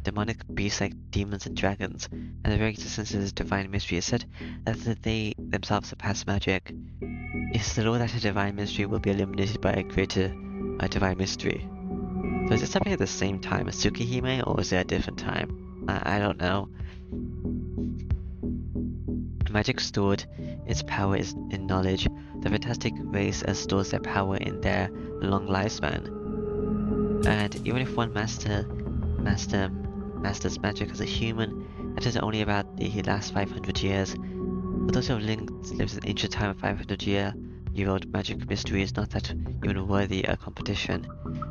Demonic beasts like demons and dragons. And the very existence of this divine mystery is said that they themselves surpass magic. Is the law that a divine mystery will be eliminated by a greater divine mystery? So is this happening at the same time as Tsukihime, or is it a different time? I don't know. Magic stored its power is in knowledge. The fantastic race stores their power in their long lifespan. And even if one masters magic as a human, That is only about the last 500 years. For those who have lived in ancient time of 500-year-old magic mystery is not that even worthy a competition.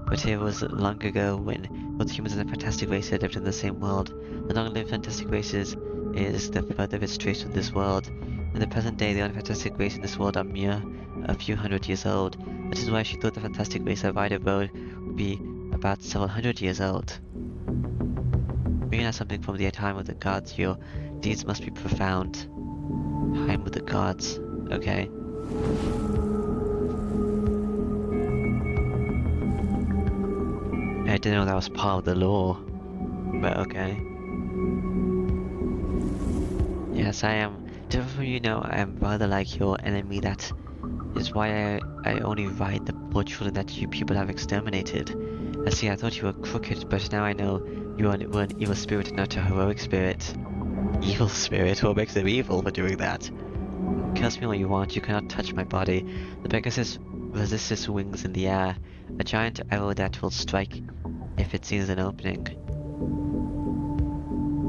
But it was long ago when both humans and the fantastic races lived in the same world. The long-lived fantastic races is the furthest trace from this world. In the present day, the only fantastic race in this world are mere a few hundred years old. That is why she thought the fantastic race of Ida Road would be about several hundred years old. Bringing out something from the time of the gods, your deeds must be profound. Time with the gods. Okay. I didn't know that was part of the law. But okay. Yes, I am. Different from you know, I am rather like your enemy. That is why I only ride the poor children that you people have exterminated. I see, I thought you were crooked, but now I know you were an evil spirit and not a heroic spirit. Evil spirit? What makes them evil for doing that? Curse me all you want, you cannot touch my body. The Pegasus resists its wings in the air, a giant arrow that will strike if it sees an opening.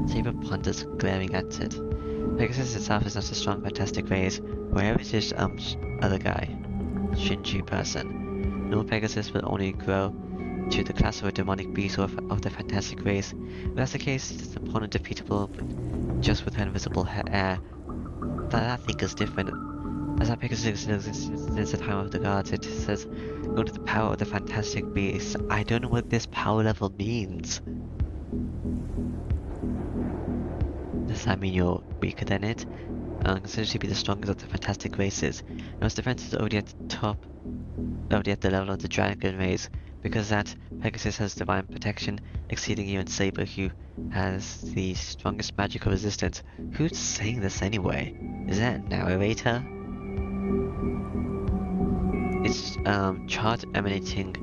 Saber ponders, glaring at it. Pegasus itself is not a strong fantastic race. Wherever it is, other guy. Shinji person. No Pegasus will only grow to the class of a demonic beast or of the fantastic race. If that's the case, it is opponent defeatable just with her invisible air. That thing is different. As our Pegasus exists since the time of the gods, it says, go to the power of the fantastic beast. I don't know what this power level means. Does that mean you're weaker than it? Considered to be the strongest of the fantastic races. Now its defense is already at the top, already at the level of the dragon race. Because that, Pegasus has divine protection, exceeding even Saber, who has the strongest magical resistance. Who's saying this anyway? Is that a narrator? Its charge emanating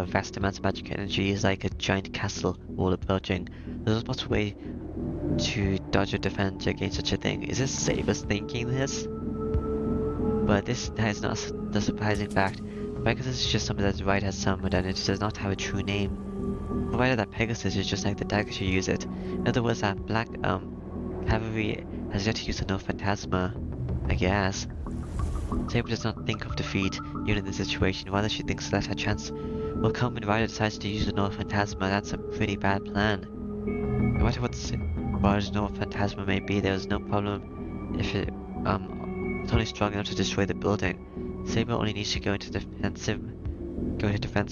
vast amounts of magic energy is like a giant castle wall approaching. There's no possible way to dodge or defend against such a thing. Is this Saber's thinking this? But that is not the surprising fact. Pegasus is just something that Wright has summoned and it does not have a true name. Provided that Pegasus is just like the dagger to use it. In other words, that black cavalry has yet to use the no phantasma, I guess. Saber does not think of defeat, even in this situation. Rather, she thinks that her chance will come when Ryder decides to use the no phantasma. That's a pretty bad plan. No matter what Ryder's no phantasma may be, there is no problem if it's only strong enough to destroy the building. Saber only needs to go into defense,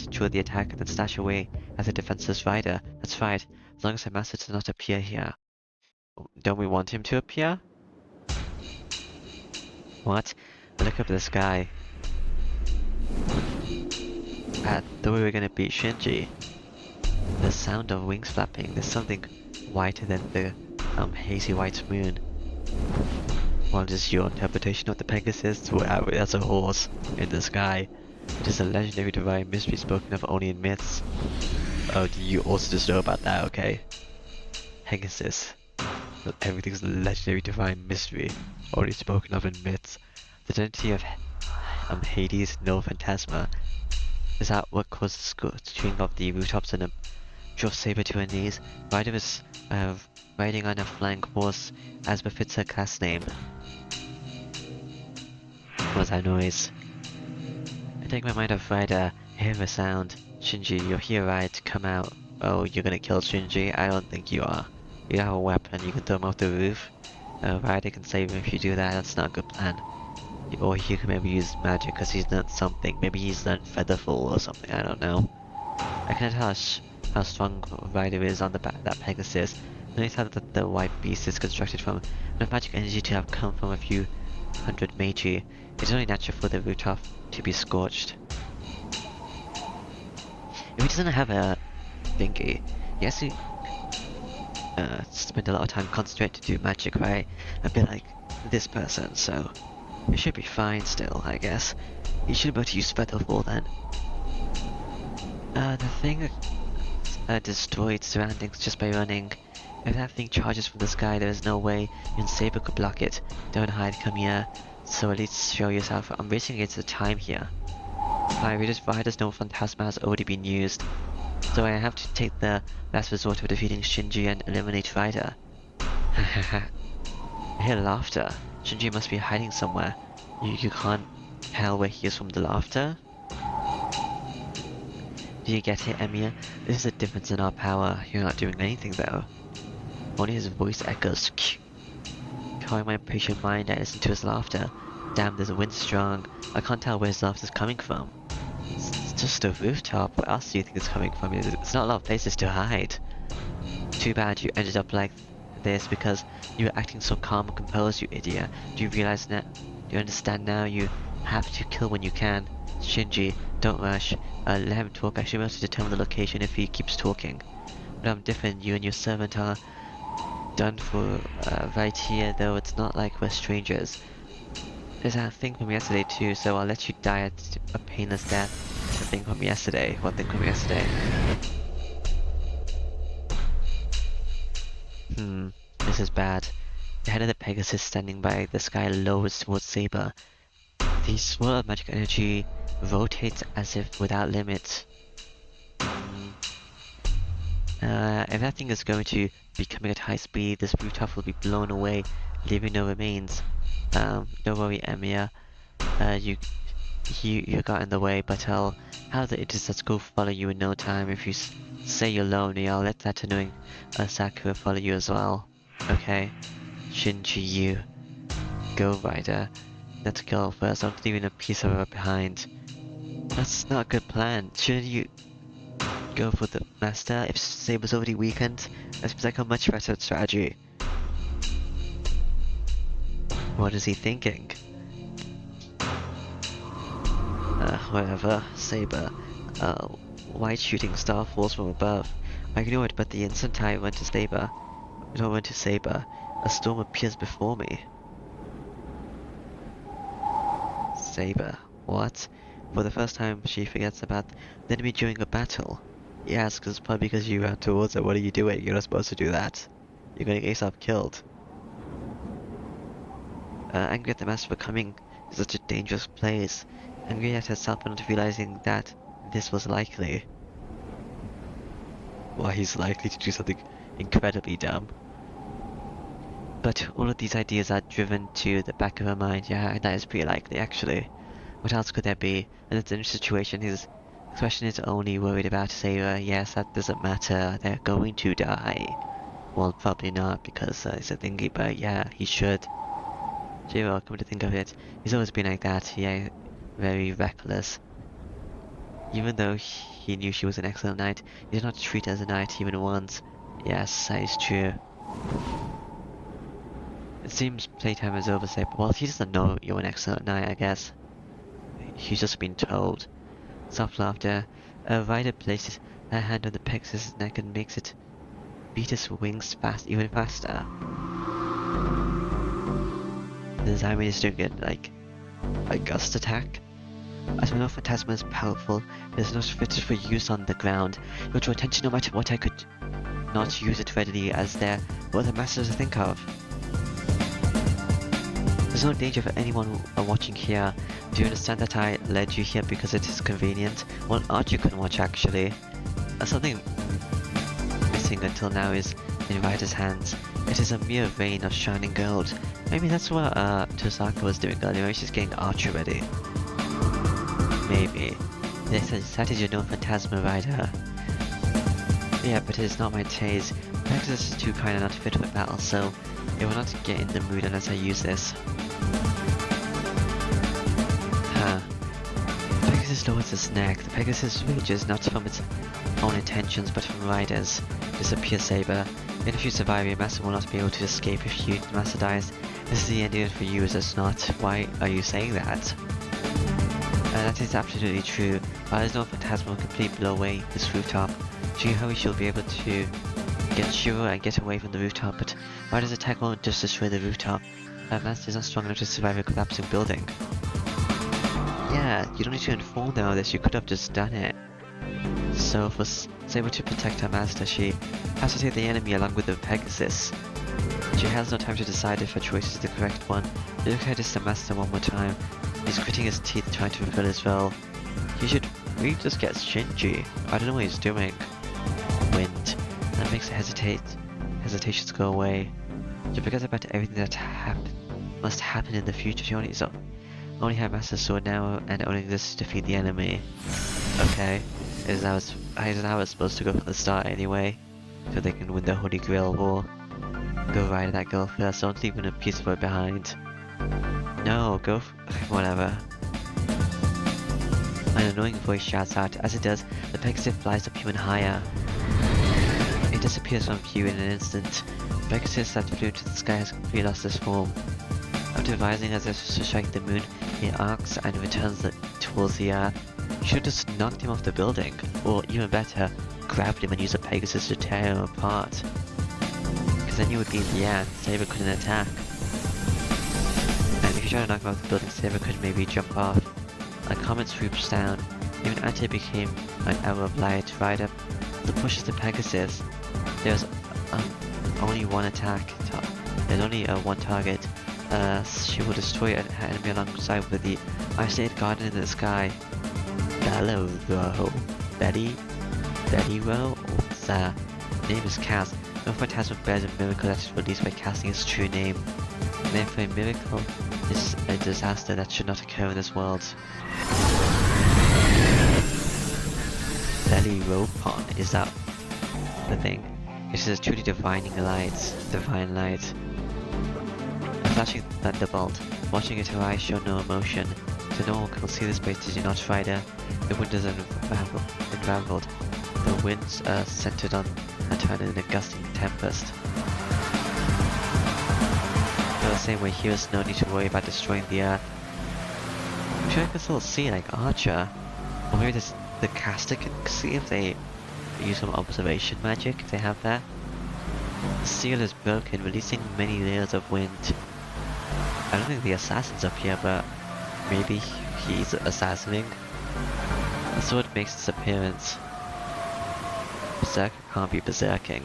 ensure the attack, and then stash away as a defenseless rider. That's right, as long as her master does not appear here. Don't we want him to appear? What? Look up at the sky. I thought we were gonna beat Shinji. The sound of wings flapping, there's something whiter than the hazy white moon. What is your interpretation of the Pegasus? Well, that's a horse in the sky. It is a legendary divine mystery spoken of only in myths. Oh, you also just know about that, okay? Pegasus. Everything's a legendary divine mystery, only spoken of in myths. The identity of Hades, no phantasma. Is that what caused the scorching of the rooftops and drove Saber to her knees? Ryder is riding on a flying horse, as befits her class name. What was that noise? I take my mind off Ryder. I hear a sound. Shinji, you're here, right? Come out. Oh, you're gonna kill Shinji? I don't think you are. You have a weapon, you can throw him off the roof. Ryder can save him if you do that, that's not a good plan. Or he can maybe use magic because he's learned something. Maybe he's learned Featherfall or something, I don't know. I can't tell how strong Ryder is on the back of that Pegasus. I only tell that the white beast is constructed from enough magic energy to have come from a few hundred Meiji. It's only natural for the rooftop to be scorched. If he doesn't have a thingy, he has to spend a lot of time concentrating to do magic, right? A bit like this person, so it should be fine still, I guess. You should be able to use Featherfall then. The thing destroyed surroundings just by running. If that thing charges from the sky, there is no way you and Saber could block it. Don't hide, come here. So at least show yourself. I'm racing against the time here. Ryder's no phantasma has already been used. So I have to take the last resort of defeating Shinji and eliminate Ryder. I hear laughter. Shinji must be hiding somewhere. You can't tell where he is from the laughter? Do you get it, Emiya? This is a difference in our power. You're not doing anything though. Only his voice echoes. Calling my patient mind, I listen to his laughter. Damn, this wind's strong. I can't tell where his laughter's coming from. It's just a rooftop. Where else do you think it's coming from? It's not a lot of places to hide. Too bad you ended up like this because you were acting so calm and composed, you idiot. Do you realize now? Do you understand now? You have to kill when you can. Shinji, don't rush. Let him talk. I should be able to determine the location if he keeps talking. But I'm different. You and your servant are done for right here, though it's not like we're strangers. There's that thing from yesterday too, so I'll let you die at a painless death. The thing from yesterday. What thing from yesterday? This is bad. The head of the Pegasus standing by the sky lowers towards Saber. The swirl of magic energy rotates as if without limit. If that thing is going to be coming at high speed, this rooftop will be blown away, leaving no remains. Don't worry, Emiya. You got in the way, but I'll have the Intercepts go follow you in no time. If you say you're lonely, I'll let that annoying Sakura follow you as well. Okay? Shinji, you. Go, Rider. Let's go first. I'm leaving a piece of her behind. That's not a good plan. Shouldn't you go for the master if Saber's already weakened? That seems like a much better strategy. What is he thinking? Whatever. Saber. White shooting star falls from above. I ignore it, but the instant I run to Saber, a storm appears before me. Saber. What? For the first time, she forgets about the enemy during a battle. He asks, probably because you ran towards her. What are you doing? You're not supposed to do that. You're gonna get yourself killed. Angry at the master for coming to such a dangerous place. Angry at herself for not realizing that this was likely. Why he's likely to do something incredibly dumb. But all of these ideas are driven to the back of her mind. Yeah, that is pretty likely actually. What else could there be? In this situation, his expression is only worried about Saber. Yes, that doesn't matter. They're going to die. Well, probably not because he's a thingy, but yeah, he should. Jiro, come to think of it, he's always been like that. Yeah, very reckless. Even though he knew she was an excellent knight, he did not treat her as a knight even once. Yes, that is true. It seems playtime is over, Saber. Well, he doesn't know you're an excellent knight, I guess. He's just been told. Soft laughter. A rider places her hand on the Pegasus' neck and makes it beat its wings even faster. The Zyrian is doing it like a gust attack. As we know, Phantasma is powerful, it is not fitted for use on the ground. It will draw attention no matter what. I could not use it readily as there were other masters to think of. There's no danger for anyone watching here. Do you understand that I led you here because it is convenient? Well, Archie can watch actually. Something missing until now is in Ryder's hands. It is a mere vein of shining gold. Maybe that's what Tosaka was doing earlier. Maybe she's getting Archie ready. Maybe. That is your known Phantasma, Rider. Yeah, but it is not my taste. Pegasus is too kind and not fit for battle, so it will not get in the mood unless I use this. The Pegasus lowers its neck. The Pegasus rages not from its own intentions, but from Ryder's. Disappear, Saber. Even if you survive, your master will not be able to escape if the master dies. This is the end even for you, is it not? Why are you saying that? That is absolutely true. Ryder's known Phantasma will completely blow away this rooftop. She hurries, she'll be able to get Shiro and get away from the rooftop, but Ryder's attack won't just destroy the rooftop. That master is not strong enough to survive a collapsing building. Yeah, you don't need to inform them of this, you could have just done it. So for Saber to protect her master, she has to take the enemy along with the Pegasus. She has no time to decide if her choice is the correct one. He looks at the master one more time. He's gritting his teeth trying to fulfill his will. He should really just get Shinji. I don't know what he's doing. Wind. That makes hesitations go away. She forgets about everything that must happen in the future. She only have Master Sword now and only exists to defeat the enemy. Okay. Is that how it's supposed to go from the start anyway? So they can win the Holy Grail War. Go ride that girl first, don't leave a piece of her behind. No, go whatever. An annoying voice shouts out. As it does, the Pegasus flies up even higher. It disappears from view in an instant. The Pegasus that flew to the sky has completely lost its form. After rising as if to strike the moon, it arcs and returns towards the earth. You should have just knocked him off the building, or even better, grabbed him and used a Pegasus to tear him apart. Because then you would be in the air and Saber couldn't attack. And if you try to knock him off the building, Saber could maybe jump off. A comet swoops down. Even Ante became an arrow of light right up to push the Pegasus. There's only one attack. There's only one target. She will destroy an enemy alongside with the isolated garden in the sky. Hello, Betty Rowe? What's that? Name is Cass. No phantasm bears a miracle that is released by casting its true name. And therefore a miracle is a disaster that should not occur in this world. Betty Ropon, is that the thing? It is a truly divine light. A flashing thunderbolt. Watching it, her eyes show no emotion. So no one can see the space did not fight her. The wind is unraveled. The winds are centered on and turned in a gusting tempest. So the same way here is no need to worry about destroying the earth. I'm sure I can still see like Archer. Or maybe the caster can see if they use some observation magic, if they have that. The seal is broken, releasing many layers of wind. I don't think the assassin's up here, but maybe he's assassinating. The sword makes its appearance. Berserker can't be berserking.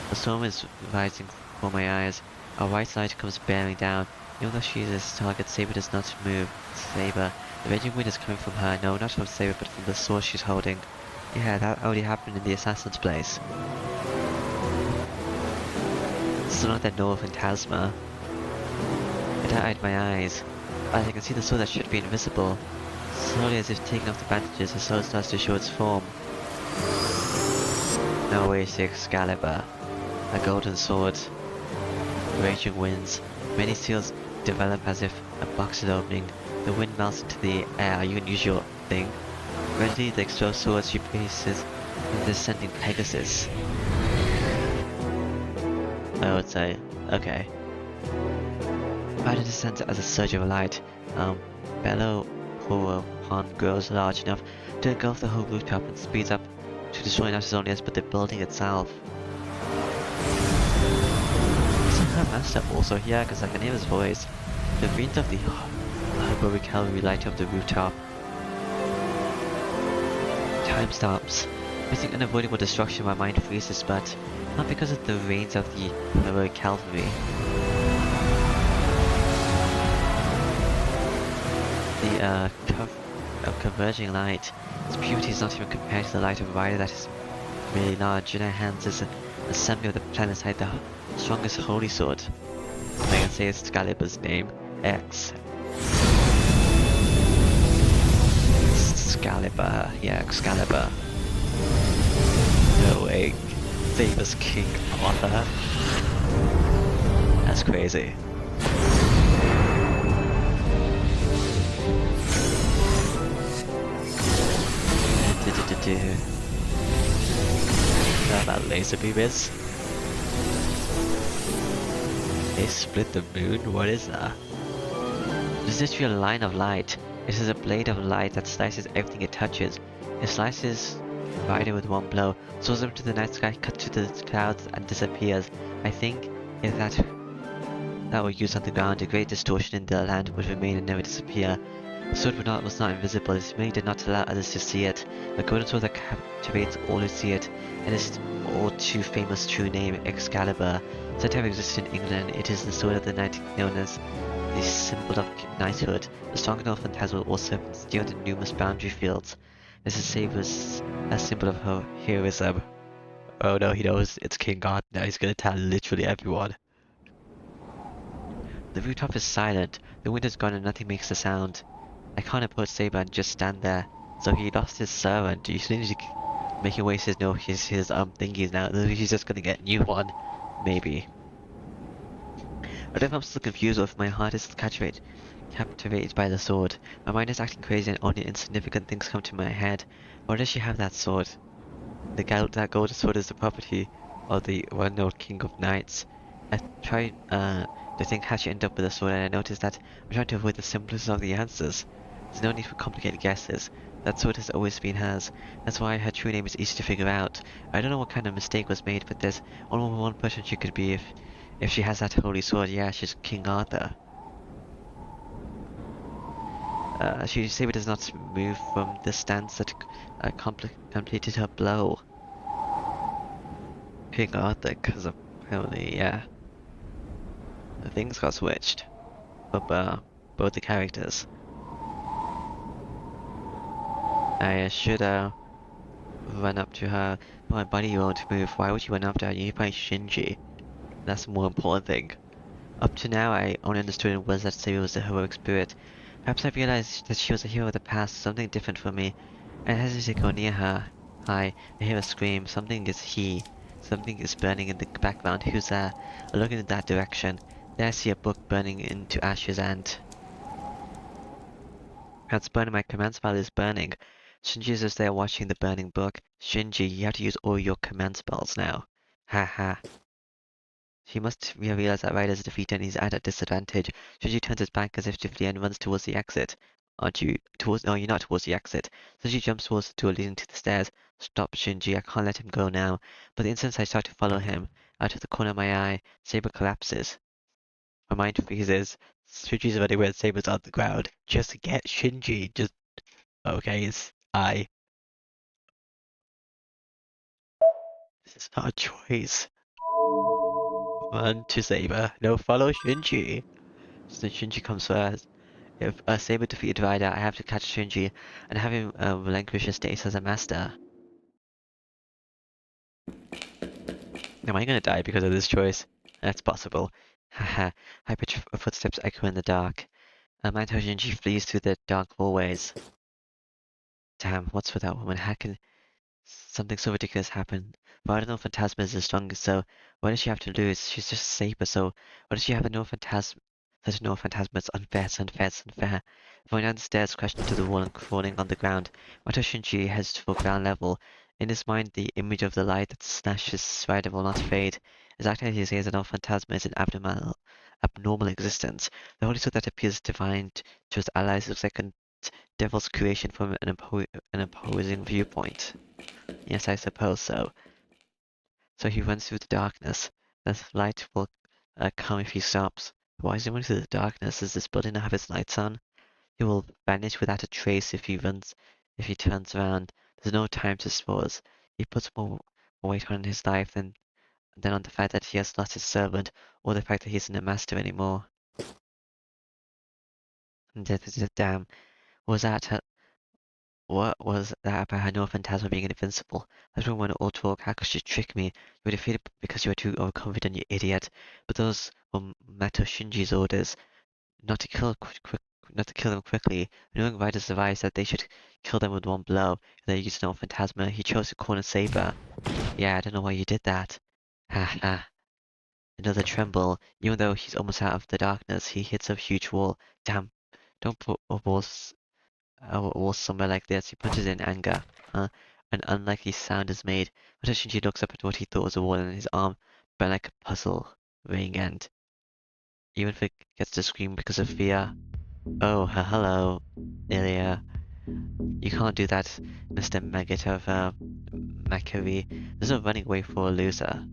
The storm is rising before my eyes. A white light comes bearing down. Even though she is his target, Saber does not move. Saber. The raging wind is coming from her. No, not from Saber, but from the sword she's holding. Yeah, that already happened in the assassin's place. Still not that Nova Phantasma. I died my eyes. As I can see the sword that should be invisible. Slowly, as if taking off the bandages, the sword starts to show its form. No way, Excalibur. A golden sword. Raging winds. Many seals develop as if a box is opening. The wind melts into the air. You can use your thing. Readily, the exposed sword she places in the descending Pegasus. Oh, it's a... okay. Rider descends as a surge of light. Bellow Horror Pond grows large enough to engulf the whole rooftop and speeds up to destroy not his own ears but the building itself. Isn't her master also here? Because I can hear his voice. The veins of the Highbury Cavalry light up the rooftop. Time stops. Facing unavoidable destruction, my mind freezes, but not because of the veins of the Highbury Cavalry. The converging light. Its purity is not even compared to the light of Rider that is really large. In her hands is an assembly of the planet-side, the strongest holy sword. I can say Excalibur's name. X. Excalibur. Yeah, Excalibur. No way. Famous King Arthur. That's crazy. Know about laser beamers? They split the moon? What is that? This is a line of light. It is a blade of light that slices everything it touches. It slices Rider with one blow, soars up to the night sky, cuts to the clouds, and disappears. I think if that were used on the ground, a great distortion in the land would remain and never disappear. The sword was not invisible, its meaning did not allow others to see it. A golden sword that captivates all who see it, and its all too famous true name, Excalibur. Said to have existed in England, it is the sword of the knight known as the symbol of knighthood. The strong North Phantasma also steeled in numerous boundary fields. This is Saber's a symbol of her heroism. Oh no, he knows it's King God now, he's gonna tell literally everyone. The rooftop is silent, the wind is gone and nothing makes a sound. I can't approach Saber and just stand there. So he lost his servant. You need to make him waste his thingies now. He's just gonna get a new one. Maybe. I don't know if I'm still confused or if my heart is captivated by the sword. My mind is acting crazy and only insignificant things come to my head. Why does she have that sword? That golden sword is the property of the well-known King of Knights. I tried to think how she ended up with the sword and I noticed that I'm trying to avoid the simplest of the answers. There's no need for complicated guesses. That sword has always been hers. That's why her true name is easy to figure out. I don't know what kind of mistake was made, but there's only one person she could be if she has that holy sword. Yeah, she's King Arthur. Saber does not move from the stance that completed her blow. King Arthur, because apparently, yeah, the things got switched for both the characters. I should run up to her. My body won't move. Why would you run after her? You need to find Shinji. That's the more important thing. Up to now, I only understood was that Saber was a heroic spirit. Perhaps I realized that she was a hero of the past, something different from me. I hesitate to go near her. I hear a scream. Something is burning in the background. Who's there? I look in that direction. There I see a book burning into ashes and... That's burning. My commands file is burning. Shinji is just there watching the burning book. Shinji, you have to use all your command spells now. Haha. He must realize that Ryder's defeated and he's at a disadvantage. Shinji turns his back as if to flee and runs towards the exit. Aren't you towards? No, you're not towards the exit. Shinji jumps towards the door leading to the stairs. Stop, Shinji, I can't let him go now. But the instant I start to follow him, out of the corner of my eye, Saber collapses. My mind freezes. Shinji's already where Saber's on the ground. Just get Shinji. Just okay, it's I. This is not a choice. Run to Saber. No, follow Shinji. So Shinji comes first. If Saber defeated Ryder, I have to catch Shinji and have him relinquish his status as a master. Am I gonna die because of this choice? That's possible. Haha. High-pitched footsteps echo in the dark. Manto Shinji flees through the dark hallways. Damn, what's with that woman? How can something so ridiculous happen? But I don't know if Phantasma is the strongest, so why does she have to lose? She's just Saber, so why does she have a no Phantasma? Such no Phantasma, it's unfair, it's unfair, it's unfair. Going down the stairs, crashing into the wall and crawling on the ground, Mato Shinji heads for ground level. In his mind, the image of the light that slashes Ryder will not fade. As acting as he says that no Phantasma is an abnormal existence. The holy sword that appears divine to his allies looks like a devil's creation from an opposing viewpoint. Yes, I suppose so. So he runs through the darkness. The light will come if he stops. Why is he running through the darkness? Does this building not have its lights on? He will vanish without a trace if he turns around. There's no time to pause. He puts more weight on his life than on the fact that he has lost his servant, or the fact that he isn't a master anymore. And damn, what was that about her no Phantasma being invincible? That's when we want to all talk. How could she trick me? You were defeated because you were too overconfident, you idiot. But those were Mato Shinji's orders. Not to kill them quickly. Knowing Ryder's advice that they should kill them with one blow. They used no Phantasma. He chose to corner Saber. Yeah, I don't know why you did that. Ha ha. Another tremble. Even though he's almost out of the darkness, he hits a huge wall. Damn. Don't put a wall somewhere like this. He punches in anger. An unlikely sound is made. Mato Shinji looks up at what he thought was a wall and his arm bent like a puzzle ring and even forgets to scream because of fear. Oh, hello, Ilya. You can't do that, Mr. Maggot of Macquarie. There's no running away for a loser.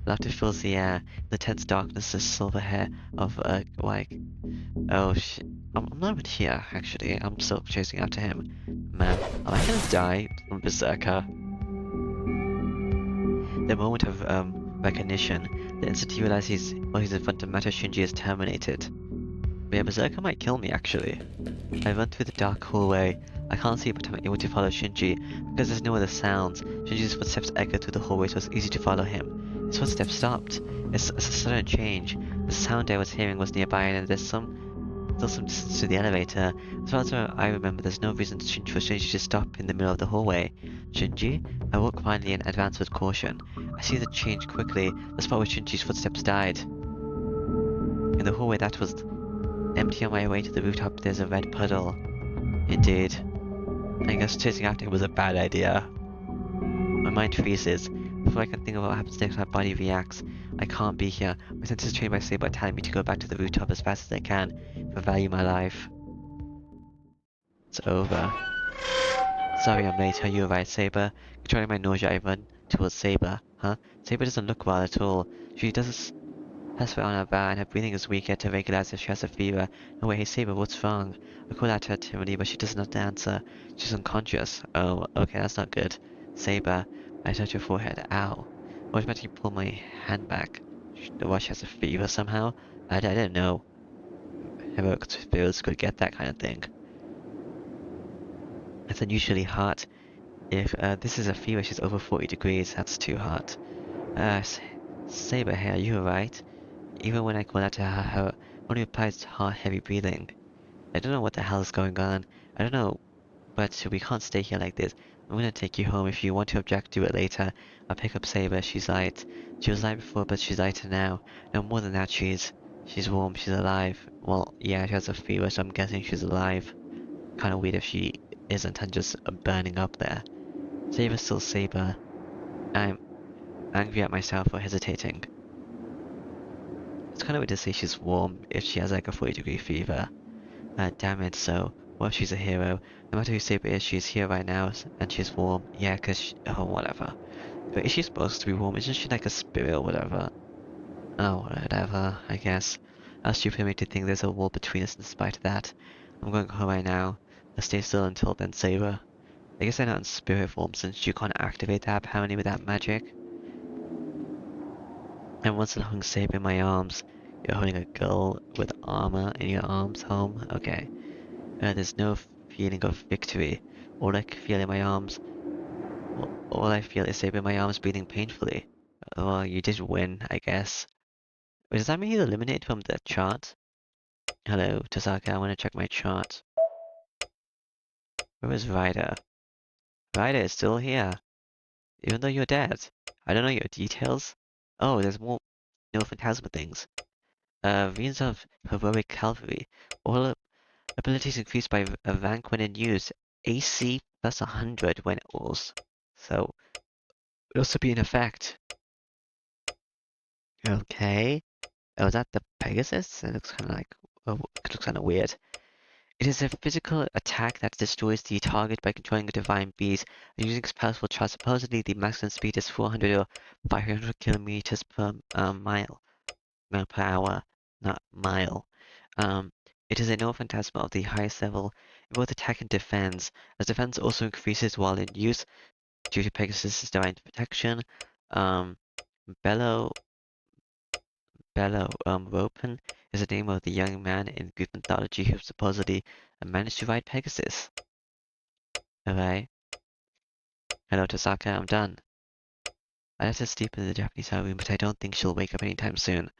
Laughter fills the air. In the tense darkness, the silver hair of like, oh shit. I'm not even here, actually. I'm still chasing after him. Man, am I gonna die from Berserker? The moment of recognition, the instant he realizes he's in front of Mato Shinji is terminated. But yeah, Berserker might kill me actually. I run through the dark hallway. I can't see but I'm able to follow Shinji because there's no other sounds. Shinji's footsteps echo through the hallway so it's easy to follow him. His footsteps stopped. It's a sudden change. The sound I was hearing was nearby, and there's still some distance to the elevator. As far as I remember, there's no reason for Shinji to stop in the middle of the hallway. Shinji? I walk quietly and advance with caution. I see the change quickly, the spot where Shinji's footsteps died. In the hallway that was empty on my way to the rooftop, there's a red puddle. Indeed. I guess chasing after him was a bad idea. My mind freezes. Before I can think of what happens next, my body reacts. I can't be here. My senses trained by Saber telling me to go back to the rooftop as fast as I can, if I value my life. It's over. Sorry I'm late. Are you alright, Saber? Controlling my nausea, I run towards Saber. Huh? Saber doesn't look well at all. She does has sweat on her brow and her breathing is weak yet irregular as if she has a fever. No way, hey Saber, what's wrong? I call out to her timidly, but she does not answer. She's unconscious. Oh, okay, that's not good. Saber, I touch her forehead. Ow. I automatically pull my hand back. What, she has a fever somehow? I didn't know heroic spirits could get that kind of thing. It's unusually hot. If this is a fever, she's over 40 degrees. That's too hot. Saber, hey, are you alright? Even when I call out to her, her only reply is hard, heavy breathing. I don't know what the hell is going on. I don't know, but we can't stay here like this. I'm gonna take you home. If you want to object, do it later. I'll pick up Saber. She's light. She was light before, but she's lighter now. No, more than that, she's warm. She's alive. Well, yeah, she has a fever, so I'm guessing she's alive. Kind of weird if she isn't and just burning up there. Saber's still Saber. I'm angry at myself for hesitating. It's kind of weird to say she's warm if she has like a 40-degree fever. Damn it, so, what if she's a hero? No matter who Saber is, she's here right now, and she's warm. Yeah, cause oh, whatever. But is she supposed to be warm? Isn't she like a spirit or whatever? Oh, whatever, I guess. How stupid of me to think there's a wall between us in spite of that. I'm going home right now. I'll stay still until then, Saber. I guess I'm not in spirit form since you can't activate that apparently without magic. And once I'm holding Saber in my arms, you're holding a girl with armor in your arms home? Okay. There's no feeling of victory. All I can feel in my arms, all I feel is Saber in my arms breathing painfully. Well, you did win, I guess. Wait, does that mean he's eliminated from the chart? Hello, Tosaka, I want to check my chart. Where is Ryder? Ryder is still here, even though you're dead. I don't know your details. Oh, there's more no phantasma things. Runes of heroic cavalry. All abilities increased by a rank when in use. AC plus 100 when it was. So, it'll also be in effect. Okay. Oh, is that the Pegasus? It looks kind of like, oh, it looks kind of weird. It is a physical attack that destroys the target by controlling a divine beast. Using its powerful chart, supposedly the maximum speed is 400 or 500 kilometers per mile. Mile per hour, not mile. It is a no phantasma of the highest level in both attack and defense, as defense also increases while in use due to Pegasus' divine protection. Bello Ropen is the name of the young man in Greek mythology who supposedly managed to ride Pegasus. Alright. Hello, Tosaka, I'm done. I let her sleep in the Japanese hotel room, but I don't think she'll wake up anytime soon.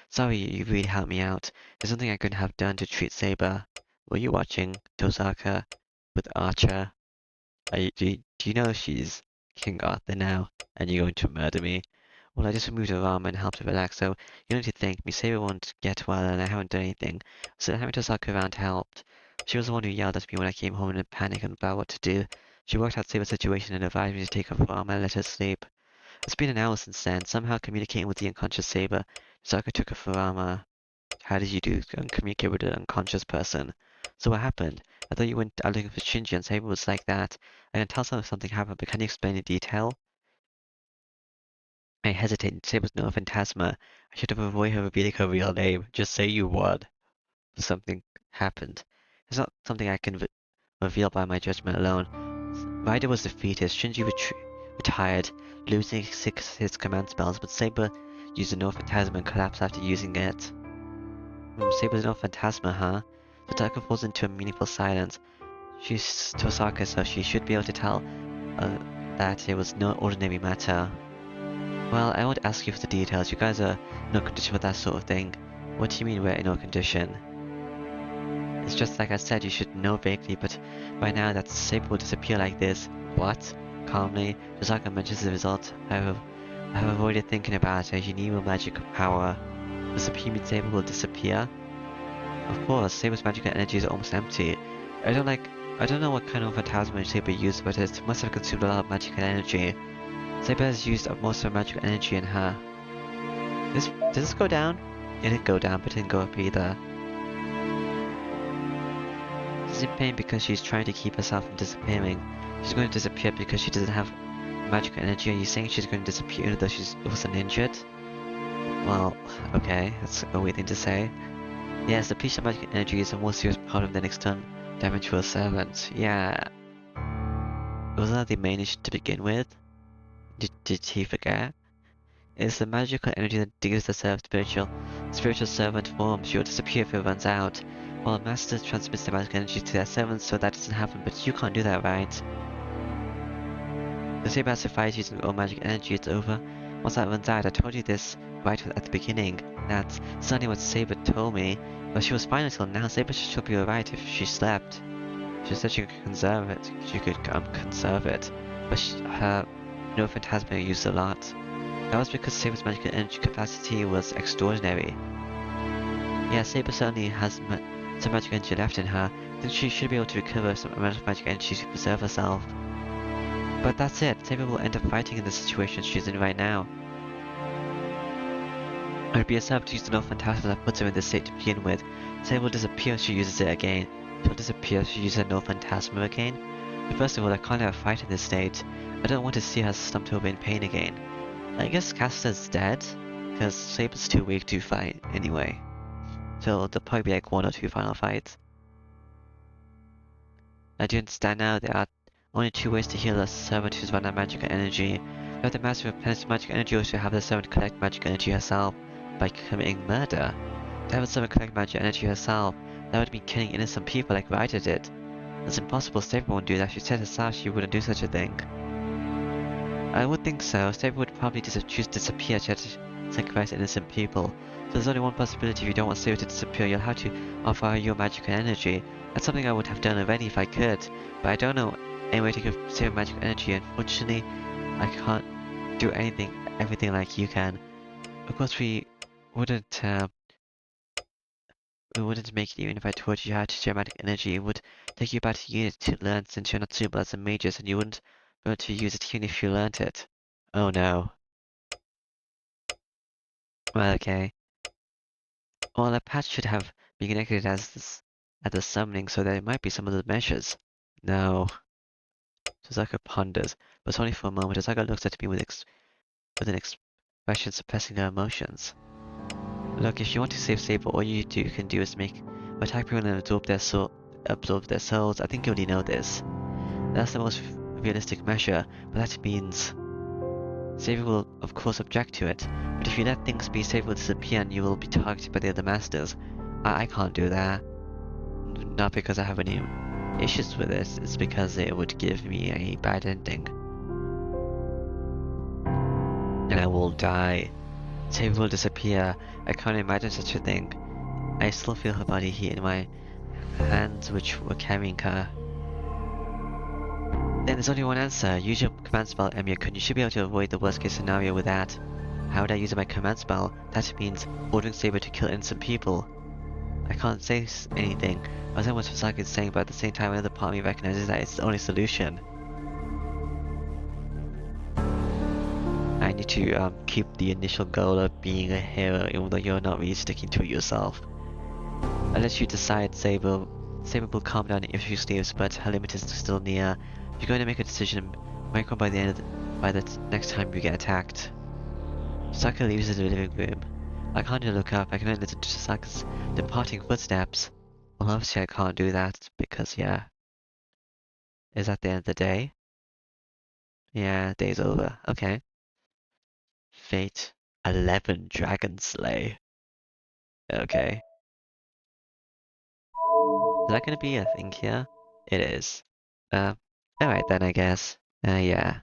Sorry, you really helped me out. There's something I couldn't have done to treat Saber. Were you watching, Tosaka, with Archer? Do you know she's King Arthur now, and you're going to murder me? Well, I just removed her arm and helped her relax, so you don't need to thank me. Saber won't get well, and I haven't done anything. So having Tosaka around helped. She was the one who yelled at me when I came home in a panic about what to do. She worked out Saber's situation and advised me to take her arm and let her sleep. It's been an hour since then, somehow communicating with the unconscious Saber. Tosaka took her Furama. How did you communicate with an unconscious person? So what happened? I thought you went out looking for Shinji and Saber was like that. I can tell something happened, but can you explain in detail? I hesitated. Saber's no phantasma. I should have avoided her revealing her real name. Just say you would. Something happened. It's not something I can reveal by my judgment alone. Ryder was defeated. Shinji retired, losing his command spells, but Saber used a no phantasma and collapsed after using it. Saber's no phantasma, huh? Tosaka falls into a meaningful silence. She's Tosaka, so she should be able to tell that it was no ordinary matter. Well, I won't ask you for the details. You guys are no condition for that sort of thing. What do you mean we're in no condition? It's just like I said, you should know vaguely, but by now that Saber will disappear like this. What? Calmly, Josaka mentions the result. I have avoided thinking about it. You need more magic power. The Supreme Saber will disappear? Of course, Saber's magical energy is almost empty. I don't know what kind of phantasm Saber used, but it must have consumed a lot of magical energy. Saber has used up most of her magical energy in her. Did this go down? It did go down, but it didn't go up either. She's in pain because she's trying to keep herself from disappearing. She's going to disappear because she doesn't have magical energy. Are you saying she's going to disappear even though she wasn't injured? Well, okay, that's a weird thing to say. Yes, depletion of magical energy is a more serious problem than external damage to a servant. Yeah. Wasn't that the main issue to begin with? Did he forget? It's the magical energy that deals the spiritual servant form. She will disappear if it runs out. Well, a master transmits the magical energy to their servants, so that doesn't happen, but you can't do that, right? The same as if I use all magic energy, it's over. Once that runs out, I told you this right at the beginning. That's certainly what Saber told me, but she was fine until now. Saber should be alright if she slept. She said she could conserve it. But her no phantasma used a lot. That was because Saber's magical energy capacity was extraordinary. Yeah, Saber certainly has some magic energy left in her. Then she should be able to recover some amount of magic energy to preserve herself. But that's it. Saber will end up fighting in the situation she's in right now. It would be herself to use the no phantasma that puts her in this state to begin with. Saber will disappear if she uses it again. She'll disappear if she uses her no phantasma again. But first of all, I can't have a fight in this state. I don't want to see her slumped over in pain again. I guess Caster's dead, because Saber's too weak to fight anyway. So there'll probably be like 1 or 2 final fights. I do understand now there are only 2 ways to heal a servant who's run out of magical energy. You have the master replenish magic energy, or to have the servant collect magic energy herself by committing murder. To have a servant collect magic energy herself, that would mean killing innocent people like Ryder did. That's impossible. Saber won't do that. She said herself she wouldn't do such a thing. I would think so. Saber would probably choose to disappear to sacrifice innocent people. So there's only one possibility. If you don't want Saber to disappear, you'll have to offer her your magical energy. That's something I would have done already if I could, but I don't know any way to give Saber magical energy. Unfortunately, I can't do everything like you can. Of course, we wouldn't make it even if I told you how to share magic energy. It would take you about a unit to learn, since you're not suitable as a magus, and you wouldn't be able to use it even if you learnt it. Oh no. Well, okay. Well, a patch should have been connected at the summoning, so there might be some other measures. No. Tozaka ponders, but only for a moment. Tozaka looks at me with an expression suppressing her emotions. Look, if you want to save Saber, all you can do is attack people and absorb their souls. I think you already know this. That's the most realistic measure, but that means Saber will of course object to it. But if you let things be, Saber will disappear and you will be targeted by the other masters. I can't do that. Not because I have any issues with this, it's because it would give me a bad ending. And I will die. Saber will disappear. I can't imagine such a thing. I still feel her body heat in my hands which were carrying her. Then there's only one answer. Use your command spell, Emyakun. You should be able to avoid the worst case scenario with that. How would I use my command spell? That means ordering Saber to kill innocent people. I can't say anything. I was what Sasaki is saying, but at the same time another part of me recognizes that it's the only solution. I need to keep the initial goal of being a hero even though you're not really sticking to it yourself. Unless you decide Saber will calm down if she sleeps, but her limit is still near. If you're going to make a decision, make one by the next time you get attacked. Sasaki leaves the living room. I can't even look up, I can only listen to Sasaka's departing footsteps. Well, obviously I can't do that, because yeah. Is that the end of the day? Yeah, day's over. Okay. Fate 11 Dragon Slay. Okay. Is that gonna be a thing here? It is. Alright then, I guess. Yeah.